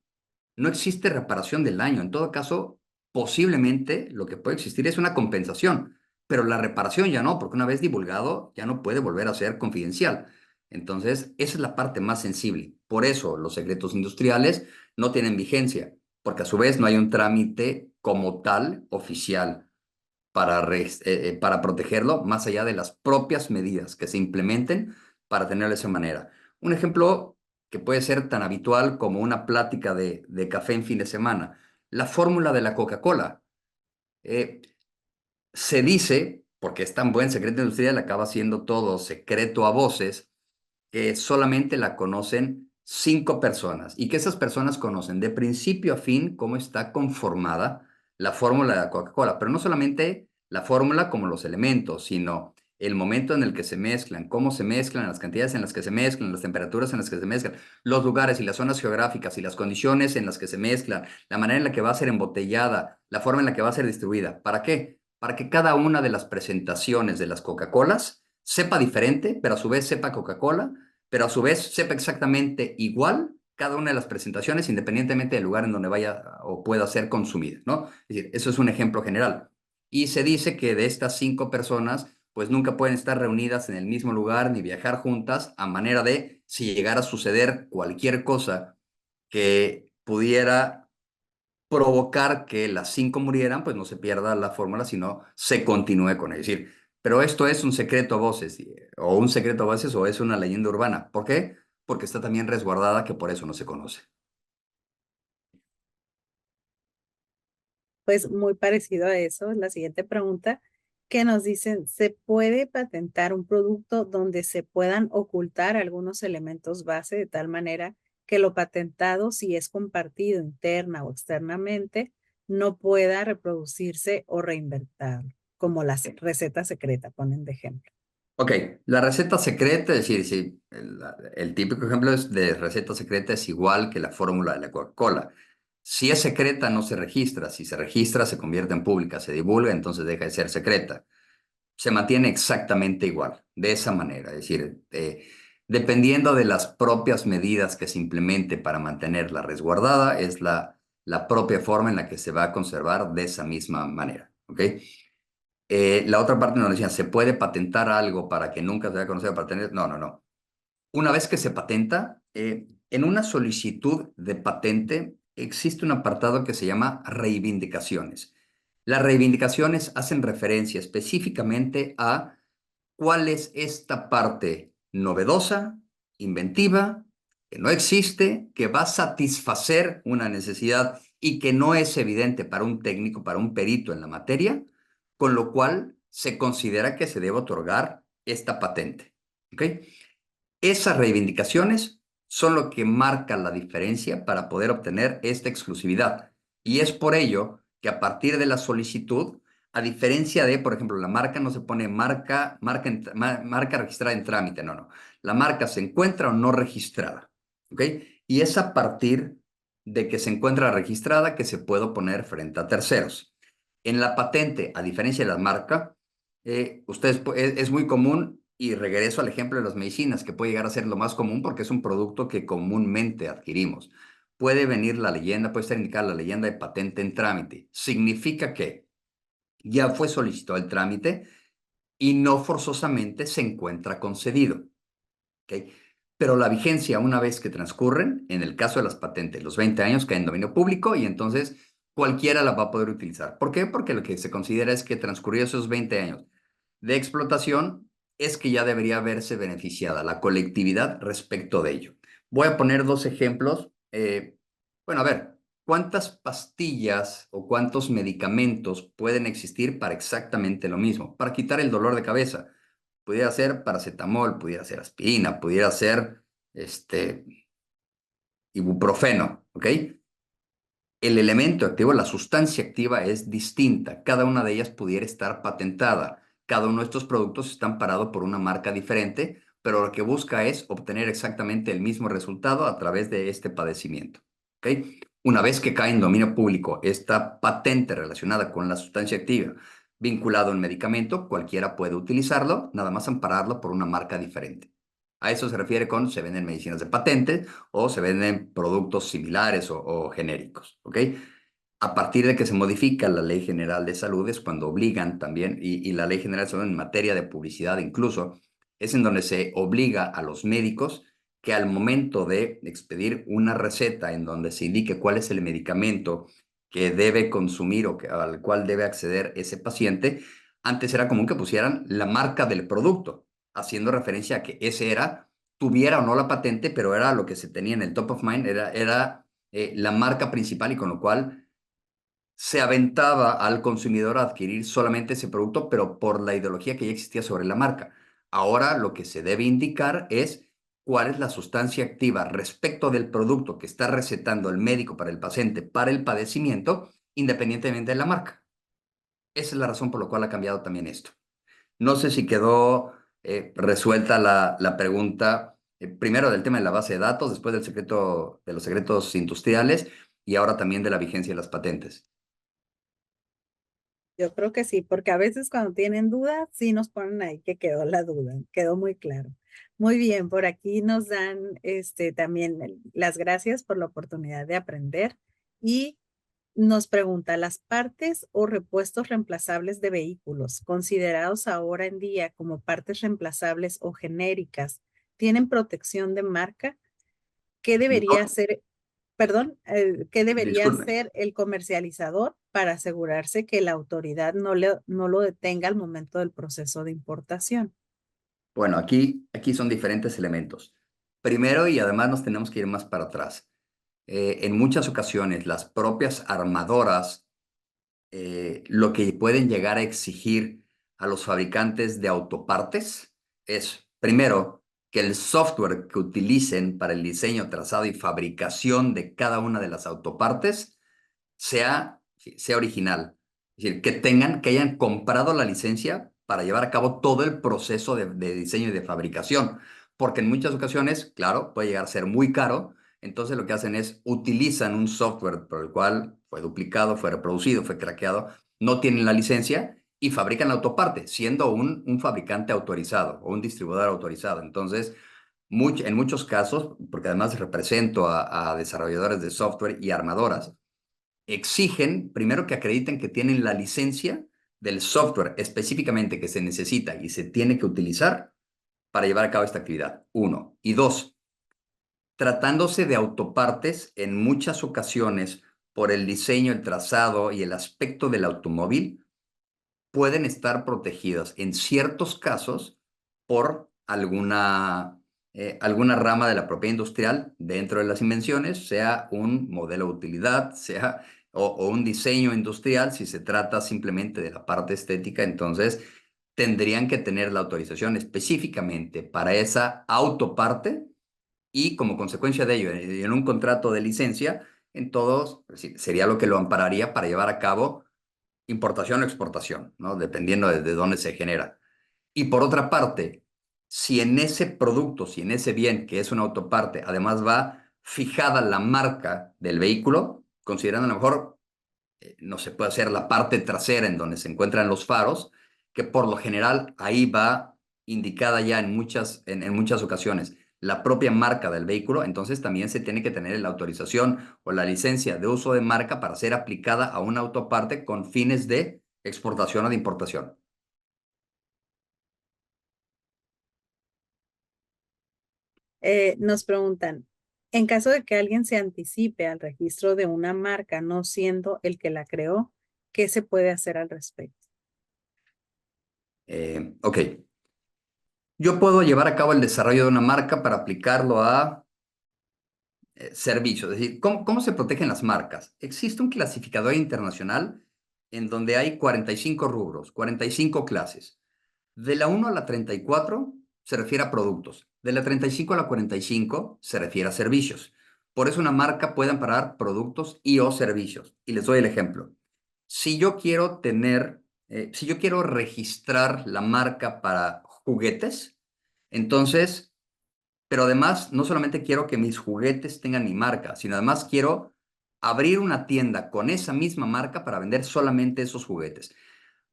no existe reparación del daño. En todo caso, posiblemente lo que puede existir es una compensación, pero la reparación ya no, porque una vez divulgado ya no puede volver a ser confidencial. Entonces, esa es la parte más sensible. Por eso los secretos industriales no tienen vigencia, porque a su vez no hay un trámite como tal oficial para protegerlo, más allá de las propias medidas que se implementen para tenerlo de esa manera. Un ejemplo que puede ser tan habitual como una plática de café en fin de semana, la fórmula de la Coca-Cola. Eh, Se dice, porque es tan buen secreto industrial, acaba siendo todo secreto a voces, que solamente la conocen 5 personas y que esas personas conocen de principio a fin cómo está conformada la fórmula de la Coca-Cola, pero no solamente la fórmula como los elementos, sino el momento en el que se mezclan, cómo se mezclan, las cantidades en las que se mezclan, las temperaturas en las que se mezclan, los lugares y las zonas geográficas y las condiciones en las que se mezclan, la manera en la que va a ser embotellada, la forma en la que va a ser distribuida. ¿Para qué? Para que cada una de las presentaciones de las Coca-Colas sepa diferente, pero a su vez sepa Coca-Cola, pero a su vez sepa exactamente igual cada una de las presentaciones, independientemente del lugar en donde vaya o pueda ser consumida, ¿no? Es decir, eso es un ejemplo general. Y se dice que de estas 5 personas, pues nunca pueden estar reunidas en el mismo lugar ni viajar juntas, a manera de, si llegara a suceder cualquier cosa que pudiera provocar que las 5 murieran, pues no se pierda la fórmula, sino se continúe con ella. Es decir, pero esto es un secreto a voces, o un secreto a voces, o es una leyenda urbana. ¿Por qué? Porque está también resguardada, que por eso no se conoce.
Pues muy parecido a eso, la siguiente pregunta que nos dicen, ¿se puede patentar un producto donde se puedan ocultar algunos elementos base de tal manera que lo patentado, si es compartido interna o externamente, no pueda reproducirse o reinventarlo, como la receta secreta, ponen de ejemplo?
Ok, la receta secreta, es decir, si el típico ejemplo es de receta secreta es igual que la fórmula de la Coca-Cola. Si es secreta, no se registra. Si se registra, se convierte en pública, se divulga, entonces deja de ser secreta. Se mantiene exactamente igual, de esa manera. Es decir, dependiendo de las propias medidas que se implemente para mantenerla resguardada, es la propia forma en la que se va a conservar de esa misma manera. ¿Ok? La otra parte nos decían, ¿se puede patentar algo para que nunca se vaya a conocer para tener? No, no, no. Una vez que se patenta, en una solicitud de patente existe un apartado que se llama reivindicaciones. Las reivindicaciones hacen referencia específicamente a cuál es esta parte novedosa, inventiva, que no existe, que va a satisfacer una necesidad y que no es evidente para un técnico, para un perito en la materia, con lo cual se considera que se debe otorgar esta patente. ¿Ok? Esas reivindicaciones son lo que marca la diferencia para poder obtener esta exclusividad. Y es por ello que a partir de la solicitud, a diferencia de, por ejemplo, la marca no se pone marca registrada en trámite, no, no. La marca se encuentra o no registrada, ¿ok? Y es a partir de que se encuentra registrada que se puede poner frente a terceros. En la patente, a diferencia de la marca, es muy común, y regreso al ejemplo de las medicinas, que puede llegar a ser lo más común porque es un producto que comúnmente adquirimos. Puede venir la leyenda, puede estar indicada la leyenda de patente en trámite. Significa que ya fue solicitado el trámite y no forzosamente se encuentra concedido. ¿Ok? Pero la vigencia, una vez que transcurren, en el caso de las patentes, los 20 años caen en dominio público y entonces cualquiera la va a poder utilizar. ¿Por qué? Porque lo que se considera es que transcurridos esos 20 años de explotación, es que ya debería verse beneficiada la colectividad respecto de ello. Voy a poner 2 ejemplos. Bueno, a ver, ¿cuántas pastillas o cuántos medicamentos pueden existir para exactamente lo mismo? Para quitar el dolor de cabeza. Pudiera ser paracetamol, pudiera ser aspirina, pudiera ser ibuprofeno, ¿ok? El elemento activo, la sustancia activa es distinta. Cada una de ellas pudiera estar patentada. Cada uno de estos productos está amparado por una marca diferente, pero lo que busca es obtener exactamente el mismo resultado a través de este padecimiento. ¿Ok? Una vez que cae en dominio público esta patente relacionada con la sustancia activa vinculado a un medicamento, cualquiera puede utilizarlo, nada más ampararlo por una marca diferente. A eso se refiere con se venden medicinas de patente o se venden productos similares o genéricos, ¿ok? A partir de que se modifica la Ley General de Salud es cuando obligan también, y la Ley General de Salud en materia de publicidad incluso, es en donde se obliga a los médicos que al momento de expedir una receta en donde se indique cuál es el medicamento que debe consumir o al cual debe acceder ese paciente, antes era común que pusieran la marca del producto, haciendo referencia a que ese era, tuviera o no la patente, pero era lo que se tenía en el top of mind, era la marca principal y con lo cual se aventaba al consumidor a adquirir solamente ese producto, pero por la ideología que ya existía sobre la marca. Ahora lo que se debe indicar es cuál es la sustancia activa respecto del producto que está recetando el médico para el paciente para el padecimiento, independientemente de la marca. Esa es la razón por la cual ha cambiado también esto. No sé si quedó resuelta la pregunta, primero del tema de la base de datos, después del secreto, de los secretos industriales y ahora también de la vigencia de las patentes.
Yo creo que sí, porque a veces cuando tienen dudas, sí nos ponen ahí que quedó la duda, quedó muy claro. Muy bien, por aquí nos dan también las gracias por la oportunidad de aprender y nos pregunta, ¿las partes o repuestos reemplazables de vehículos, considerados ahora en día como partes reemplazables o genéricas, tienen protección de marca? ¿Qué debería
No,
hacer, perdón, qué debería
disculpe.
hacer el comercializador para asegurarse que la autoridad no lo detenga al momento del proceso de importación?
Bueno, aquí son diferentes elementos. Primero, y además nos tenemos que ir más para atrás. En muchas ocasiones, las propias armadoras lo que pueden llegar a exigir a los fabricantes de autopartes es, primero, que el software que utilicen para el diseño, trazado y fabricación de cada una de las autopartes sea original. Es decir, que hayan comprado la licencia para llevar a cabo todo el proceso de diseño y de fabricación. Porque en muchas ocasiones, claro, puede llegar a ser muy caro. Entonces lo que hacen es utilizan un software por el cual fue duplicado, fue reproducido, fue craqueado, no tienen la licencia y fabrican la autoparte, siendo un fabricante autorizado o un distribuidor autorizado. Entonces, en muchos casos, porque además represento a desarrolladores de software y armadoras, exigen primero que acrediten que tienen la licencia del software específicamente que se necesita y se tiene que utilizar para llevar a cabo esta actividad. Uno. Y dos, tratándose de autopartes, en muchas ocasiones, por el diseño, el trazado y el aspecto del automóvil, pueden estar protegidas en ciertos casos por alguna rama de la propiedad industrial dentro de las invenciones, sea un modelo de utilidad, sea o un diseño industrial, si se trata simplemente de la parte estética, entonces tendrían que tener la autorización específicamente para esa autoparte y como consecuencia de ello, en un contrato de licencia, en todos, sería lo que lo ampararía para llevar a cabo importación o exportación, ¿no? Dependiendo de dónde se genera. Y por otra parte, si en ese producto, si en ese bien que es una autoparte, además va fijada la marca del vehículo, considerando a lo mejor, no se puede hacer la parte trasera en donde se encuentran los faros, que por lo general ahí va indicada ya en muchas ocasiones la propia marca del vehículo, entonces también se tiene que tener la autorización o la licencia de uso de marca para ser aplicada a una autoparte con fines de exportación o de importación.
Nos preguntan, en caso de que alguien se anticipe al registro de una marca no siendo el que la creó, ¿qué se puede hacer al respecto?
Ok, yo puedo llevar a cabo el desarrollo de una marca para aplicarlo a servicios. Es decir, ¿cómo se protegen las marcas? Existe un clasificador internacional en donde hay 45 rubros, 45 clases. De la 1 a la 34 se refiere a productos. De la 35 a la 45 se refiere a servicios. Por eso una marca puede amparar productos y o servicios. Y les doy el ejemplo. Si yo quiero registrar la marca para juguetes, entonces, pero además no solamente quiero que mis juguetes tengan mi marca, sino además quiero abrir una tienda con esa misma marca para vender solamente esos juguetes.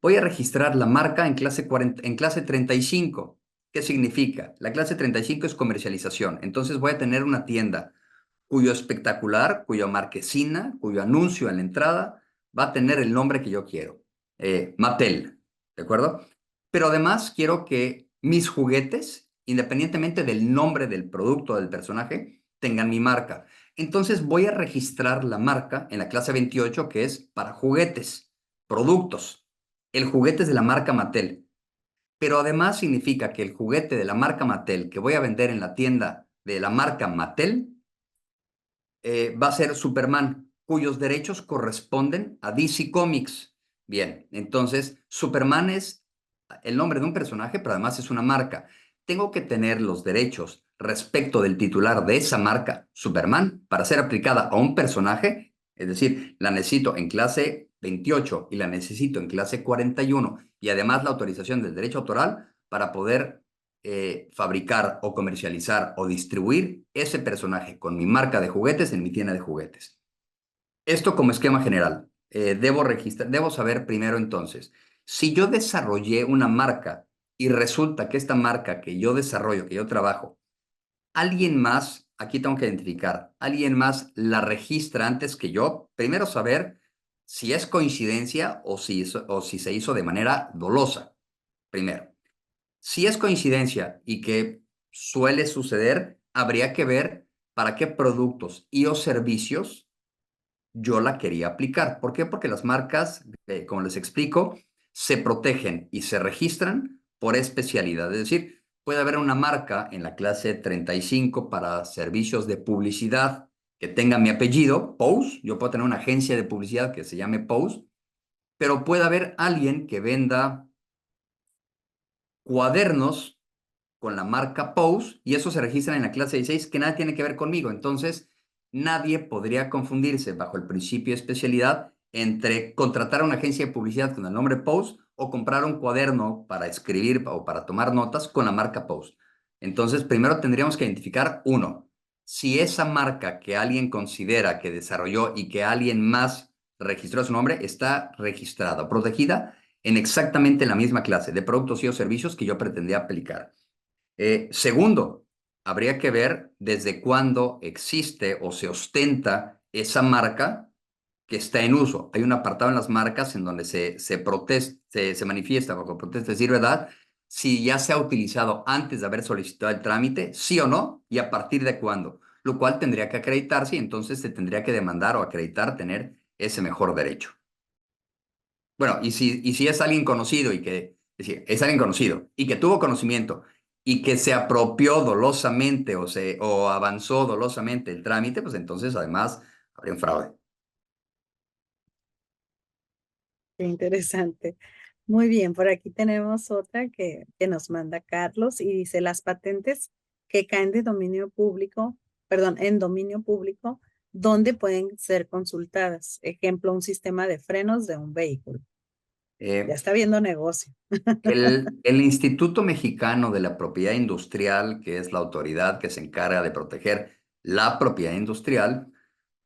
Voy a registrar la marca en clase 40, en clase 35. ¿Qué significa? La clase 35 es comercialización. Entonces voy a tener una tienda cuyo espectacular, cuya marquesina, cuyo anuncio en la entrada va a tener el nombre que yo quiero. Mattel, ¿de acuerdo? Pero además quiero que mis juguetes, independientemente del nombre del producto o del personaje, tengan mi marca. Entonces voy a registrar la marca en la clase 28, que es para juguetes, productos. El juguete es de la marca Mattel, pero además significa que el juguete de la marca Mattel que voy a vender en la tienda de la marca Mattel va a ser Superman, cuyos derechos corresponden a DC Comics. Bien, entonces Superman es el nombre de un personaje, pero además es una marca. Tengo que tener los derechos respecto del titular de esa marca, Superman, para ser aplicada a un personaje, es decir, la necesito en clase 28 y la necesito en clase 41 y además la autorización del derecho autoral para poder fabricar o comercializar o distribuir ese personaje con mi marca de juguetes en mi tienda de juguetes. Esto como esquema general. Debo saber primero entonces, si yo desarrollé una marca y resulta que esta marca que yo desarrollo, que yo trabajo, alguien más, aquí tengo que identificar, alguien más la registra antes que yo, primero saber si es coincidencia o si se hizo de manera dolosa, primero. Si es coincidencia y que suele suceder, habría que ver para qué productos y o servicios yo la quería aplicar. ¿Por qué? Porque las marcas, como les explico, se protegen y se registran por especialidad. Es decir, puede haber una marca en la clase 35 para servicios de publicidad que tenga mi apellido, Pose. Yo puedo tener una agencia de publicidad que se llame Pose, pero puede haber alguien que venda cuadernos con la marca Pose y eso se registra en la clase 16 que nada tiene que ver conmigo. Entonces, nadie podría confundirse bajo el principio de especialidad entre contratar a una agencia de publicidad con el nombre Pose o comprar un cuaderno para escribir o para tomar notas con la marca Pose. Entonces, primero tendríamos que identificar, uno, si esa marca que alguien considera que desarrolló y que alguien más registró su nombre está registrada o protegida en exactamente la misma clase de productos y o servicios que yo pretendía aplicar. Segundo, habría que ver desde cuándo existe o se ostenta esa marca que está en uso. Hay un apartado en las marcas en donde se manifiesta bajo protesta, es decir, ¿verdad? Si ya se ha utilizado antes de haber solicitado el trámite, sí o no, y a partir de cuándo, lo cual tendría que acreditarse y entonces se tendría que demandar o acreditar tener ese mejor derecho. Bueno, y si es alguien conocido es decir, es alguien conocido y que tuvo conocimiento y que se apropió dolosamente o avanzó dolosamente el trámite, pues entonces además habría un fraude.
Qué interesante. Muy bien, por aquí tenemos otra que nos manda Carlos y dice, las patentes que caen de dominio público, perdón, en dominio público, ¿dónde pueden ser consultadas? Ejemplo, un sistema de frenos de un vehículo. Ya
Eh,
está viendo negocio.
el Instituto Mexicano de la Propiedad Industrial, que es la autoridad que se encarga de proteger la propiedad industrial,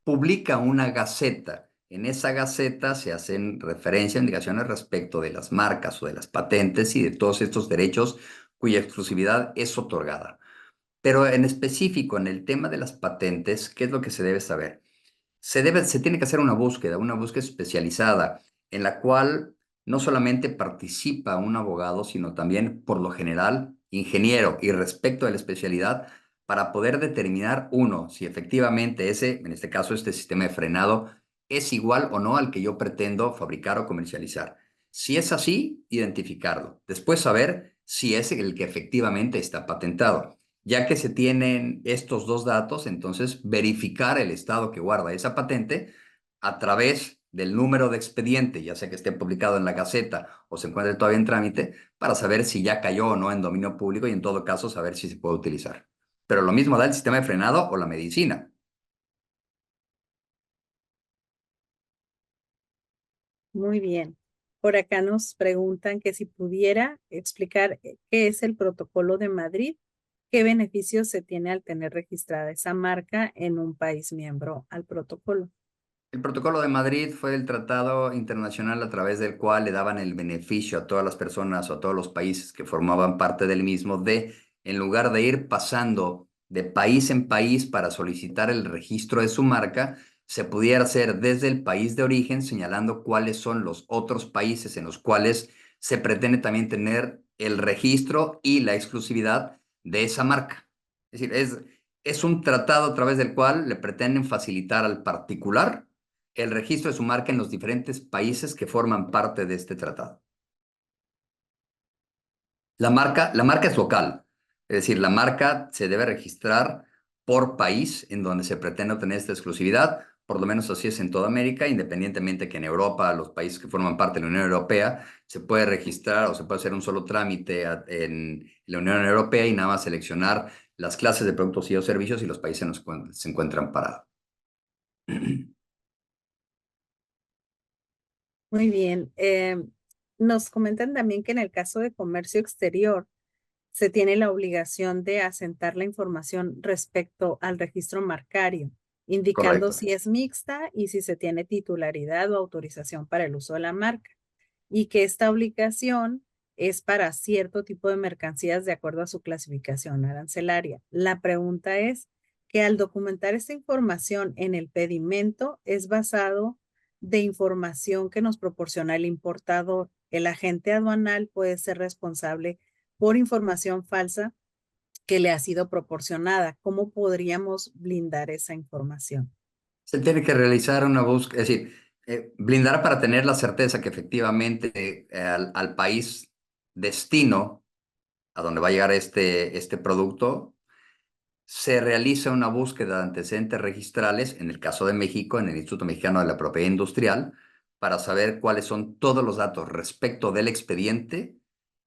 publica una gaceta. En esa gaceta se hacen referencia, indicaciones respecto de las marcas o de las patentes y de todos estos derechos cuya exclusividad es otorgada. Pero en específico, en el tema de las patentes, ¿qué es lo que se debe saber? Se tiene que hacer una búsqueda especializada, en la cual no solamente participa un abogado, sino también, por lo general, ingeniero y respecto de la especialidad, para poder determinar, uno, si efectivamente en este caso, este sistema de frenado, es igual o no al que yo pretendo fabricar o comercializar. Si es así, identificarlo. Después saber si es el que efectivamente está patentado. Ya que se tienen estos dos datos, entonces verificar el estado que guarda esa patente a través del número de expediente, ya sea que esté publicado en la Gaceta o se encuentre todavía en trámite, para saber si ya cayó o no en dominio público y en todo caso saber si se puede utilizar. Pero lo mismo da el sistema de frenado o la medicina.
Muy bien. Por acá nos preguntan que si pudiera explicar qué es el protocolo de Madrid, qué beneficios se tiene al tener registrada esa marca en un país miembro al protocolo.
El Protocolo de Madrid fue el tratado internacional a través del cual le daban el beneficio a todas las personas o a todos los países que formaban parte del mismo en lugar de ir pasando de país en país para solicitar el registro de su marca, se pudiera hacer desde el país de origen, señalando cuáles son los otros países en los cuales se pretende también tener el registro y la exclusividad de esa marca. Es decir, es un tratado a través del cual le pretenden facilitar al particular el registro de su marca en los diferentes países que forman parte de este tratado. La marca es local, es decir, la marca se debe registrar por país en donde se pretende obtener esta exclusividad, por lo menos así es en toda América, independientemente que en Europa, los países que forman parte de la Unión Europea, se puede registrar o se puede hacer un solo trámite en la Unión Europea y nada más seleccionar las clases de productos y o servicios y los países en los que se encuentran parados.
Muy bien. Nos comentan también que en el caso de comercio exterior se tiene la obligación de asentar la información respecto al registro marcario, indicando
Correcto.
si es mixta y si se tiene titularidad o autorización para el uso de la marca, y que esta obligación es para cierto tipo de mercancías de acuerdo a su clasificación arancelaria. La pregunta es que al documentar esta información en el pedimento es basado de información que nos proporciona el importador. El agente aduanal puede ser responsable por información falsa que le ha sido proporcionada. ¿Cómo podríamos blindar esa información?
Se tiene que realizar una búsqueda, es decir, blindar para tener la certeza que efectivamente al país destino a donde va a llegar este producto, se realiza una búsqueda de antecedentes registrales, en el caso de México, en el Instituto Mexicano de la Propiedad Industrial, para saber cuáles son todos los datos respecto del expediente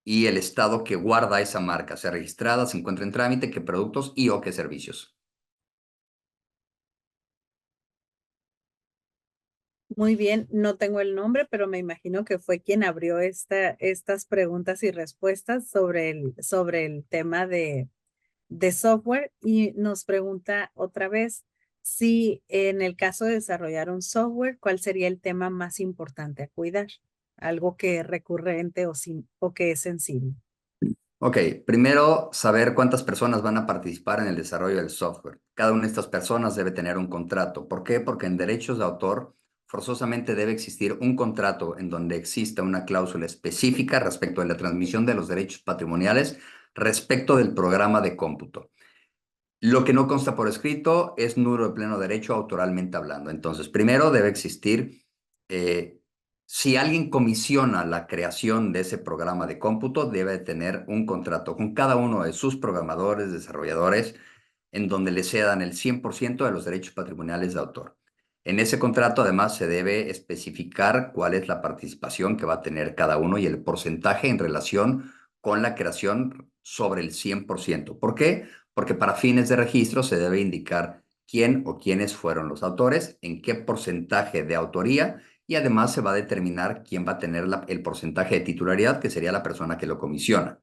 y el estado que guarda esa marca, sea registrada, se encuentra en trámite, qué productos y o qué servicios.
Muy bien, no tengo el nombre, pero me imagino que fue quien abrió estas preguntas y respuestas sobre el tema de software y nos pregunta otra vez si en el caso de desarrollar un software, ¿cuál sería el tema más importante a cuidar? Algo que es recurrente o que es sensible.
Ok, primero saber cuántas personas van a participar en el desarrollo del software. Cada una de estas personas debe tener un contrato. ¿Por qué? Porque en derechos de autor forzosamente debe existir un contrato en donde exista una cláusula específica respecto de la transmisión de los derechos patrimoniales respecto del programa de cómputo. Lo que no consta por escrito es nulo de pleno derecho autoralmente hablando. Entonces, primero debe existir, eh, si alguien comisiona la creación de ese programa de cómputo, debe tener un contrato con cada uno de sus programadores, desarrolladores, en donde le cedan el 100% de los derechos patrimoniales de autor. En ese contrato, además, se debe especificar cuál es la participación que va a tener cada uno y el porcentaje en relación con la creación sobre el 100%. ¿Por qué? Porque para fines de registro se debe indicar quién o quiénes fueron los autores, en qué porcentaje de autoría y además se va a determinar quién va a tener el porcentaje de titularidad, que sería la persona que lo comisiona.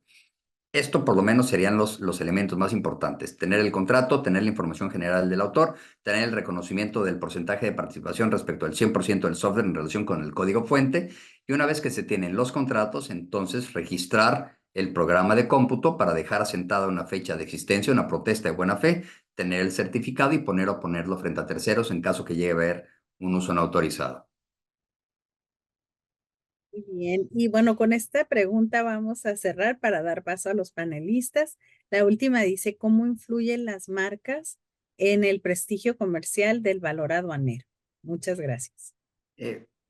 Esto por lo menos serían los elementos más importantes. Tener el contrato, tener la información general del autor, tener el reconocimiento del porcentaje de participación respecto al 100% del software en relación con el código fuente. Y una vez que se tienen los contratos, entonces registrar el programa de cómputo para dejar asentada una fecha de existencia, una protesta de buena fe, tener el certificado y ponerlo frente a terceros en caso que llegue a haber un uso no autorizado.
Muy bien, y bueno, con esta pregunta vamos a cerrar para dar paso a los panelistas. La última dice, ¿cómo influyen las marcas en el prestigio comercial del valor aduanero? Muchas gracias.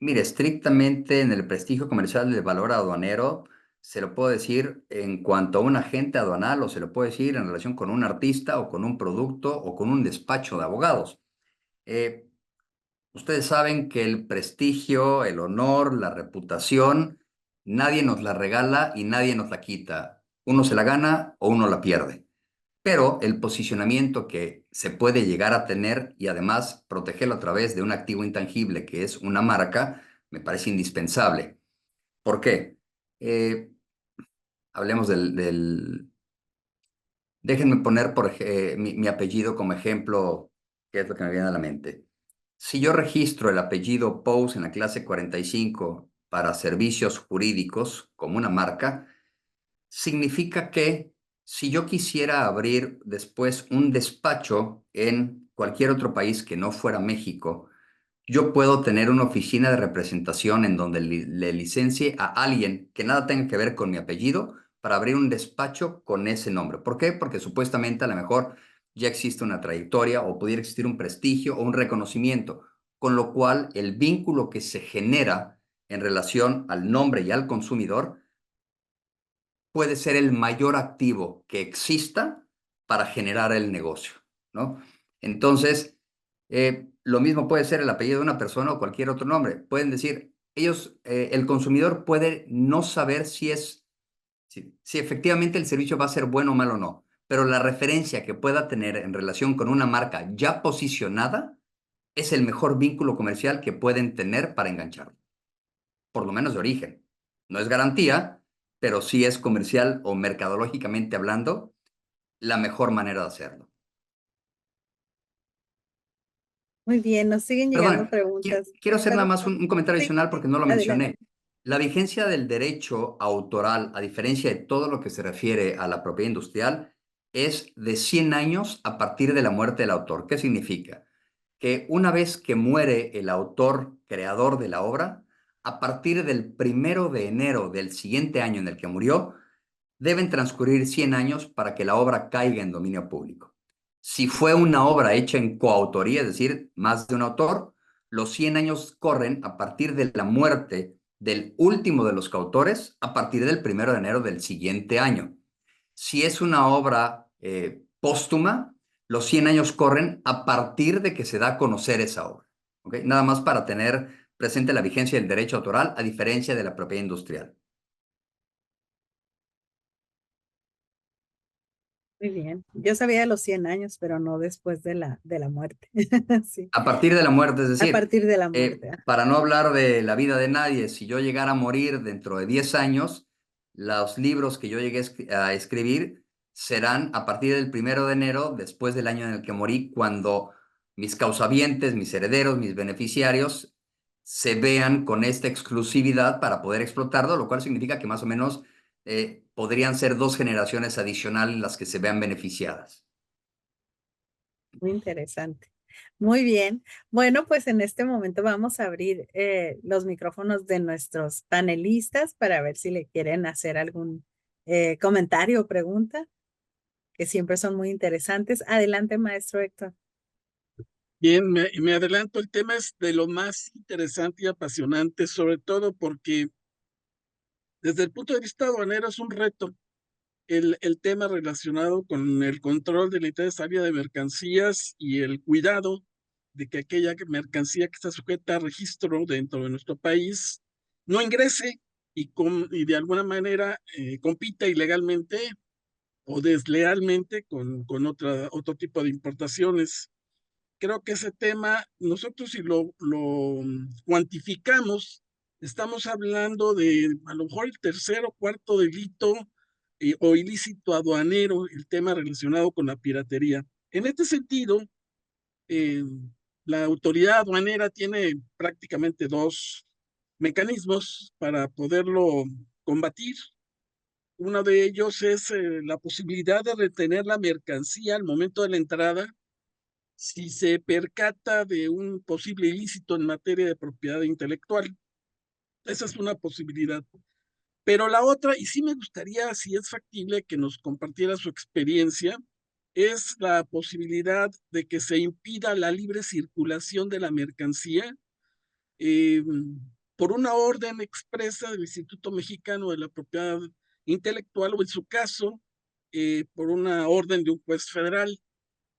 Mire, estrictamente en el prestigio comercial del valor aduanero, se lo puedo decir en cuanto a un agente aduanal o se lo puedo decir en relación con un artista o con un producto o con un despacho de abogados. Eh, Ustedes saben que el prestigio, el honor, la reputación, nadie nos la regala y nadie nos la quita. Uno se la gana o uno la pierde. Pero el posicionamiento que se puede llegar a tener y además protegerlo a través de un activo intangible que es una marca, me parece indispensable. ¿Por qué? Eh, Hablemos Déjenme poner mi apellido como ejemplo, que es lo que me viene a la mente. Si yo registro el apellido Pous en la clase 45 para servicios jurídicos como una marca, significa que si yo quisiera abrir después un despacho en cualquier otro país que no fuera México, yo puedo tener una oficina de representación en donde le licencie a alguien que nada tenga que ver con mi apellido para abrir un despacho con ese nombre. ¿Por qué? Porque supuestamente a lo mejor ya existe una trayectoria o pudiera existir un prestigio o un reconocimiento, con lo cual el vínculo que se genera en relación al nombre y al consumidor puede ser el mayor activo que exista para generar el negocio, ¿no? Entonces, lo mismo puede ser el apellido de una persona o cualquier otro nombre. Pueden decir, el consumidor puede no saber si efectivamente el servicio va a ser bueno o malo o no, pero la referencia que pueda tener en relación con una marca ya posicionada es el mejor vínculo comercial que pueden tener para engancharlo. por lo menos de origen. No es garantía, pero sí es comercial o mercadológicamente hablando la mejor manera de hacerlo.
Muy bien, nos siguen llegando
Perdón,
preguntas.
quiero hacer nada
Perdón,
más un comentario
sí,
adicional porque no lo
adelante.
mencioné. La vigencia del derecho autoral, a diferencia de todo lo que se refiere a la propiedad industrial, es de 100 años a partir de la muerte del autor. ¿Qué significa? Que una vez que muere el autor creador de la obra, a partir del 1 de enero del siguiente año en el que murió, deben transcurrir 100 años para que la obra caiga en dominio público. Si fue una obra hecha en coautoría, es decir, más de un autor, los 100 años corren a partir de la muerte del último de los coautores a partir del 1 de enero del siguiente año. Si es una obra póstuma, los 100 años corren a partir de que se da a conocer esa obra. ¿Okay? Nada más para tener presente la vigencia del derecho autoral a diferencia de la propiedad industrial.
Muy bien. Yo sabía de los 100 años, pero no después de la muerte. Sí,
A partir de la muerte, es
a
decir,
partir de la muerte.
para no hablar de la vida de nadie, si yo llegara a morir dentro de 10 años, los libros que yo llegué a escribir serán a partir del 1 de enero, después del año en el que morí, cuando mis causavientes, mis herederos, mis beneficiarios se vean con esta exclusividad para poder explotarlo, lo cual significa que más o menos podrían ser 2 generaciones adicionales las que se vean beneficiadas.
Muy interesante. Muy bien. Bueno, pues en este momento vamos a abrir los micrófonos de nuestros panelistas para ver si le quieren hacer algún comentario o pregunta, que siempre son muy interesantes. Adelante, maestro Héctor.
Bien, me adelanto, el tema es de lo más interesante y apasionante, sobre todo porque desde el punto de vista aduanero es un reto el tema relacionado con el control de la entidad salida de mercancías y el cuidado de que aquella mercancía que está sujeta a registro dentro de nuestro país no ingrese y de alguna manera compita ilegalmente o deslealmente con otro tipo de importaciones. Creo que ese tema, nosotros si lo cuantificamos, estamos hablando de a lo mejor el tercer o cuarto delito o ilícito aduanero, el tema relacionado con la piratería. En este sentido, eh, la autoridad aduanera tiene prácticamente dos mecanismos para poderlo combatir. Uno de ellos es la posibilidad de retener la mercancía al momento de la entrada si se percata de un posible ilícito en materia de propiedad intelectual. Esa es una posibilidad. Pero la otra, y sí me gustaría, si es factible, que nos compartiera su experiencia, es la posibilidad de que se impida la libre circulación de la mercancía eh, por una orden expresa del Instituto Mexicano de la Propiedad Intelectual o en su caso, por una orden de un juez federal.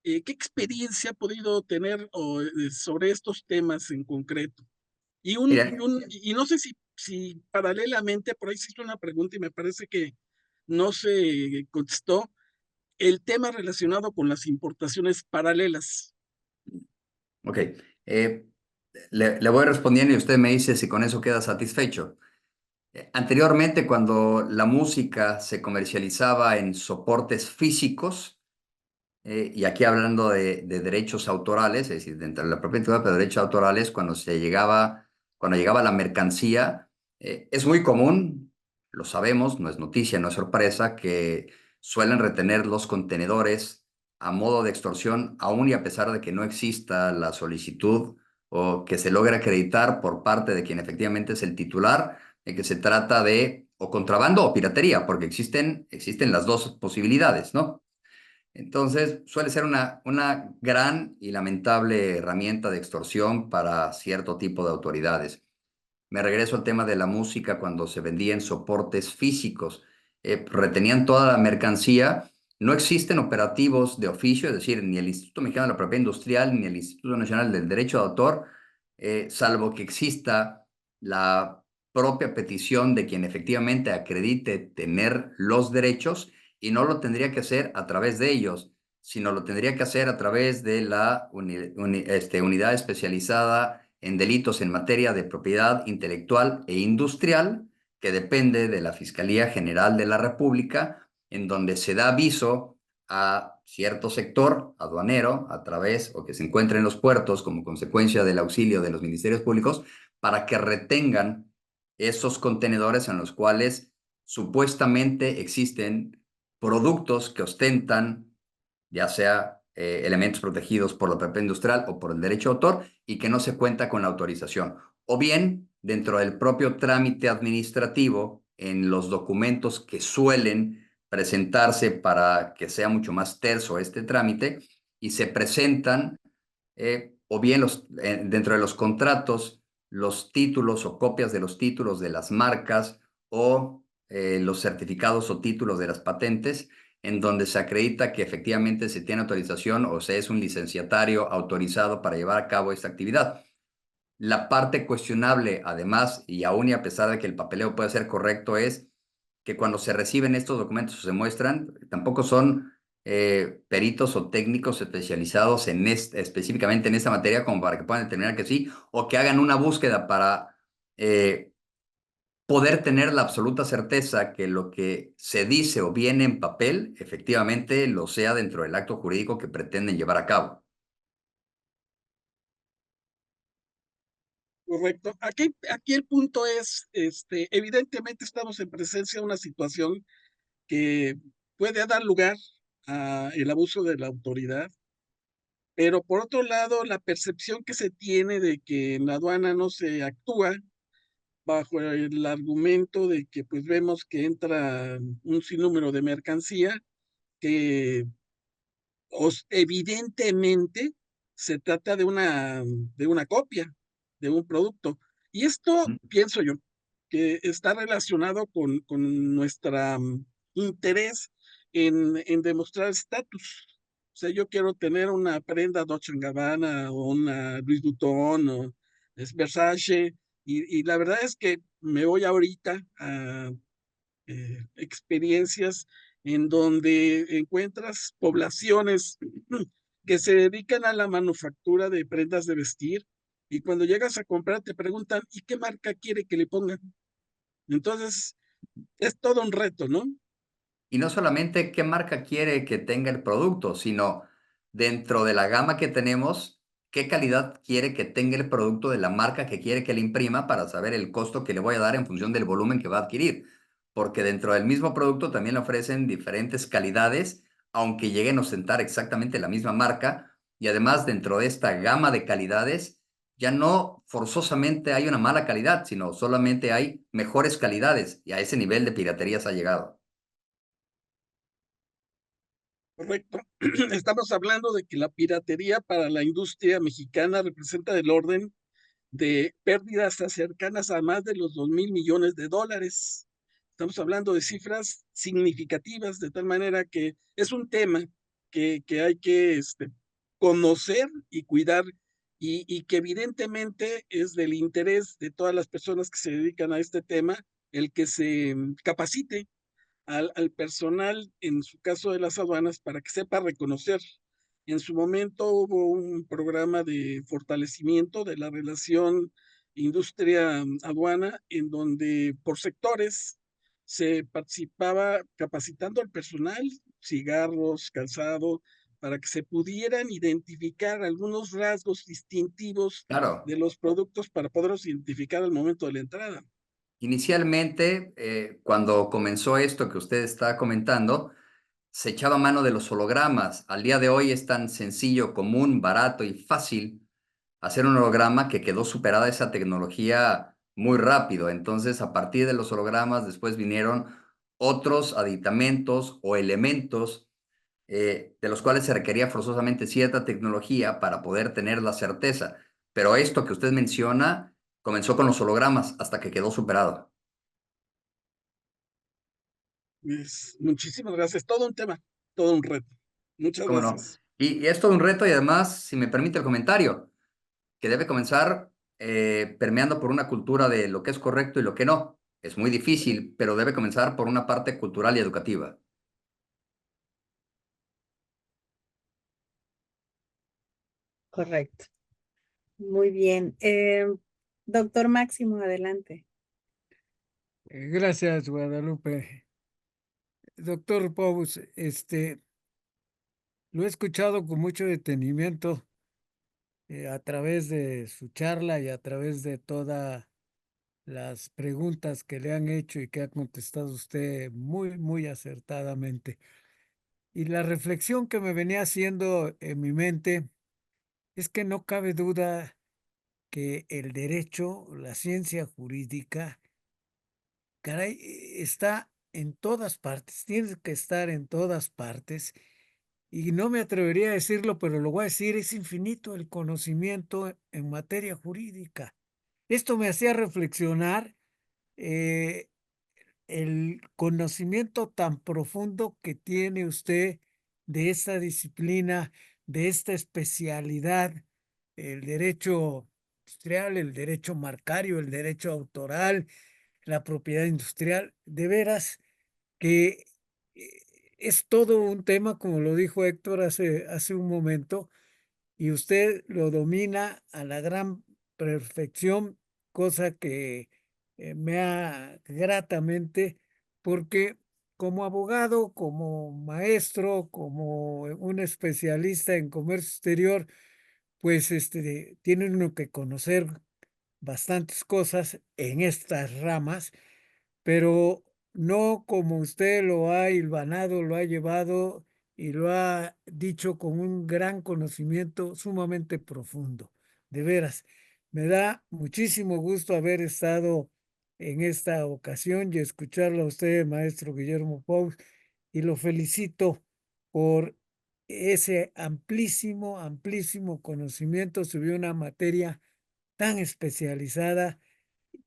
¿Qué experiencia ha podido tener sobre estos temas en concreto?
Mira,
Y no sé si paralelamente, por ahí se hizo una pregunta y me parece que no se contestó, el tema relacionado con las importaciones paralelas.
ok. Eh, le voy respondiendo y usted me dice si con eso queda satisfecho. Anteriormente, cuando la música se comercializaba en soportes físicos, y aquí hablando de derechos autorales, es decir, dentro de la propiedad, pero derechos autorales, cuando llegaba la mercancía, es muy común, lo sabemos, no es noticia, no es sorpresa, que suelen retener los contenedores a modo de extorsión, aun y a pesar de que no exista la solicitud o que se logre acreditar por parte de quien efectivamente es el titular, de que se trata de o contrabando o piratería, porque existen las dos posibilidades, ¿no? Entonces, suele ser una gran y lamentable herramienta de extorsión para cierto tipo de autoridades. Me regreso al tema de la música cuando se vendía en soportes físicos. Retenían toda la mercancía. No existen operativos de oficio, es decir, ni el Instituto Mexicano de la Propiedad Industrial ni el Instituto Nacional del Derecho de Autor, salvo que exista la propia petición de quien efectivamente acredite tener los derechos, y no lo tendría que hacer a través de ellos, sino lo tendría que hacer a través de la unidad especializada en delitos en materia de propiedad intelectual e industrial, que depende de la Fiscalía General de la República, en donde se da aviso a cierto sector aduanero a través o que se encuentre en los puertos como consecuencia del auxilio de los ministerios públicos para que retengan esos contenedores en los cuales supuestamente existen productos que ostentan ya sea elementos protegidos por la propiedad industrial o por el derecho de autor y que no se cuenta con la autorización. O bien, dentro del propio trámite administrativo, en los documentos que suelen presentarse para que sea mucho más terso este trámite, y se presentan, o bien dentro de los contratos, los títulos o copias de los títulos de las marcas o los certificados o títulos de las patentes, en donde se acredita que efectivamente se tiene autorización o se es un licenciatario autorizado para llevar a cabo esta actividad. La parte cuestionable, además, y aún y a pesar de que el papeleo puede ser correcto, es que cuando se reciben estos documentos o se muestran, tampoco son peritos o técnicos especializados específicamente en esta materia como para que puedan determinar que sí, o que hagan una búsqueda para poder tener la absoluta certeza que lo que se dice o viene en papel efectivamente lo sea dentro del acto jurídico que pretenden llevar a cabo.
Correcto. Aquí el punto es, evidentemente estamos en presencia de una situación que puede dar lugar a el abuso de la autoridad, pero por otro lado, la percepción que se tiene de que en la aduana no se actúa bajo el argumento de que pues vemos que entra un sinnúmero de mercancía que evidentemente se trata de una copia de un producto. Y esto, pienso yo, que está relacionado con nuestra interés en demostrar estatus. O sea, yo quiero tener una prenda Dolce Gabbana o una Louis Vuitton o Versace, y la verdad es que me voy ahorita a experiencias en donde encuentras poblaciones que se dedican a la manufactura de prendas de vestir, y cuando llegas a comprar te preguntan, ¿y qué marca quiere que le pongan? Entonces, es todo un reto, ¿no?
Y no solamente qué marca quiere que tenga el producto, sino dentro de la gama que tenemos, qué calidad quiere que tenga el producto de la marca que quiere que le imprima para saber el costo que le voy a dar en función del volumen que va a adquirir. Porque dentro del mismo producto también le ofrecen diferentes calidades, aunque lleguen a ostentar exactamente la misma marca. Y además, dentro de esta gama de calidades, ya no forzosamente hay una mala calidad, sino solamente hay mejores calidades. Y a ese nivel de piratería se ha llegado.
Correcto. Estamos hablando de que la piratería para la industria mexicana representa del orden de pérdidas cercanas a más de los 2.000 millones de dólares. Estamos hablando de cifras significativas, de tal manera que es un tema que hay que conocer y cuidar, y que evidentemente es del interés de todas las personas que se dedican a este tema el que se capacite al personal, en su caso de las aduanas, para que sepa reconocer. En su momento hubo un programa de fortalecimiento de la relación industria-aduana, en donde por sectores se participaba capacitando al personal, cigarros, calzado, para que se pudieran identificar algunos rasgos distintivos
Claro.
de los productos para poderlos identificar al momento de la entrada.
Inicialmente, cuando comenzó esto que usted está comentando, se echaba mano de los hologramas. Al día de hoy es tan sencillo, común, barato y fácil hacer un holograma que quedó superada esa tecnología muy rápido. Entonces, a partir de los hologramas, después vinieron otros aditamentos o elementos de los cuales se requería forzosamente cierta tecnología para poder tener la certeza. Pero esto que usted menciona comenzó con los hologramas hasta que quedó superado.
Muchísimas gracias. Todo un tema, todo un reto. Muchas
¿Cómo no?
gracias.
Y es todo un reto y además, si me permite el comentario, que debe comenzar permeando por una cultura de lo que es correcto y lo que no. Es muy difícil, pero debe comenzar por una parte cultural y educativa.
Correcto. Muy bien. Doctor Máximo, adelante.
Gracias, Guadalupe. Doctor Pous, lo he escuchado con mucho detenimiento a través de su charla y a través de todas las preguntas que le han hecho y que ha contestado usted muy, muy acertadamente. Y la reflexión que me venía haciendo en mi mente es que no cabe duda que el derecho, la ciencia jurídica, caray, está en todas partes, tiene que estar en todas partes. Y no me atrevería a decirlo, pero lo voy a decir, es infinito el conocimiento en materia jurídica. Esto me hacía reflexionar eh, el conocimiento tan profundo que tiene usted de esta disciplina, de esta especialidad, el derecho industrial, el derecho marcario, el derecho autoral, la propiedad industrial. De veras que eh, es todo un tema, como lo dijo Héctor hace un momento, y usted lo domina a la gran perfección, cosa que me ha gratamente, porque como abogado, como maestro, como un especialista en comercio exterior, pues tiene uno que conocer bastantes cosas en estas ramas, pero no como usted lo ha hilvanado, lo ha llevado y lo ha dicho con un gran conocimiento sumamente profundo. De veras, me da muchísimo gusto haber estado en esta ocasión y escucharlo a usted, maestro Guillermo Pous, y lo felicito por ese amplísimo, amplísimo conocimiento sobre una materia tan especializada,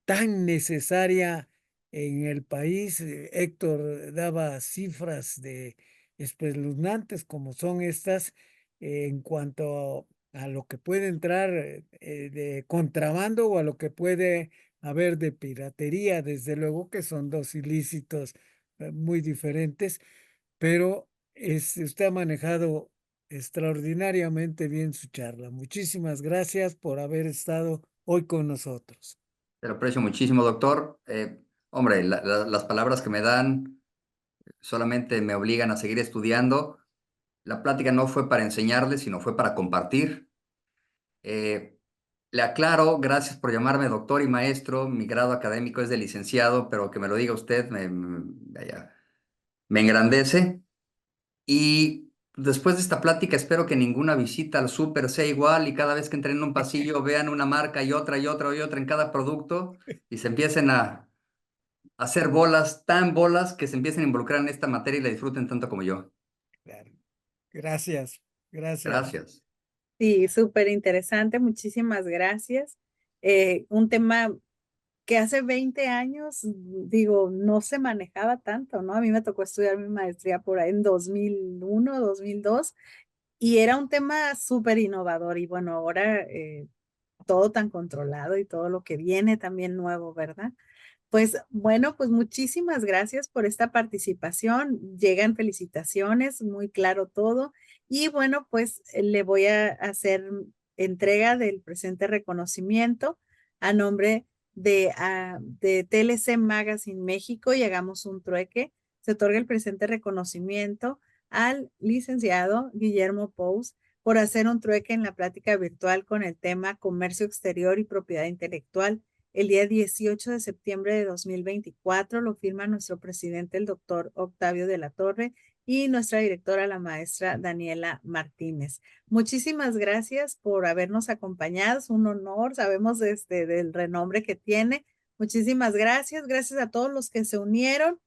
tan necesaria en el país. Héctor daba cifras de espeluznantes como son estas en cuanto a lo que puede entrar de contrabando o a lo que puede haber de piratería. Desde luego que son dos ilícitos muy diferentes, pero usted ha manejado extraordinariamente bien su charla. Muchísimas gracias por haber estado hoy con nosotros.
Te lo aprecio muchísimo, doctor. Hombre, las palabras que me dan solamente me obligan a seguir estudiando. La plática no fue para enseñarle, sino fue para compartir. Eh, Le aclaro, gracias por llamarme doctor y maestro. Mi grado académico es de licenciado, pero que me lo diga usted vaya, me engrandece. Y después de esta plática, espero que ninguna visita al súper sea igual y cada vez que entren en un pasillo vean una marca y otra y otra y otra en cada producto y se empiecen a hacer bolas, tan bolas que se empiecen a involucrar en esta materia y la disfruten tanto como yo.
Claro. Gracias, gracias.
Gracias.
Sí, súper interesante. Muchísimas gracias. Un tema que hace 20 años, digo, no se manejaba tanto, ¿no? A mí me tocó estudiar mi maestría por ahí en 2001, 2002, y era un tema súper innovador. Y bueno, ahora todo tan controlado y todo lo que viene también nuevo, ¿verdad? Pues bueno, pues muchísimas gracias por esta participación. Llegan felicitaciones, muy claro todo. Y bueno, pues le voy a hacer entrega del presente reconocimiento a nombre de TLC Magazine México y hagamos un trueque. Se otorga el presente reconocimiento al licenciado Guillermo Pous por hacer un trueque en la plática virtual con el tema Comercio Exterior y Propiedad Intelectual el día 18 de septiembre de 2024. Lo firma nuestro presidente, el doctor Octavio de la Torre, y nuestra directora, la maestra Daniela Martínez. Muchísimas gracias por habernos acompañado. Es un honor, sabemos del renombre que tiene. Muchísimas gracias. Gracias a todos los que se unieron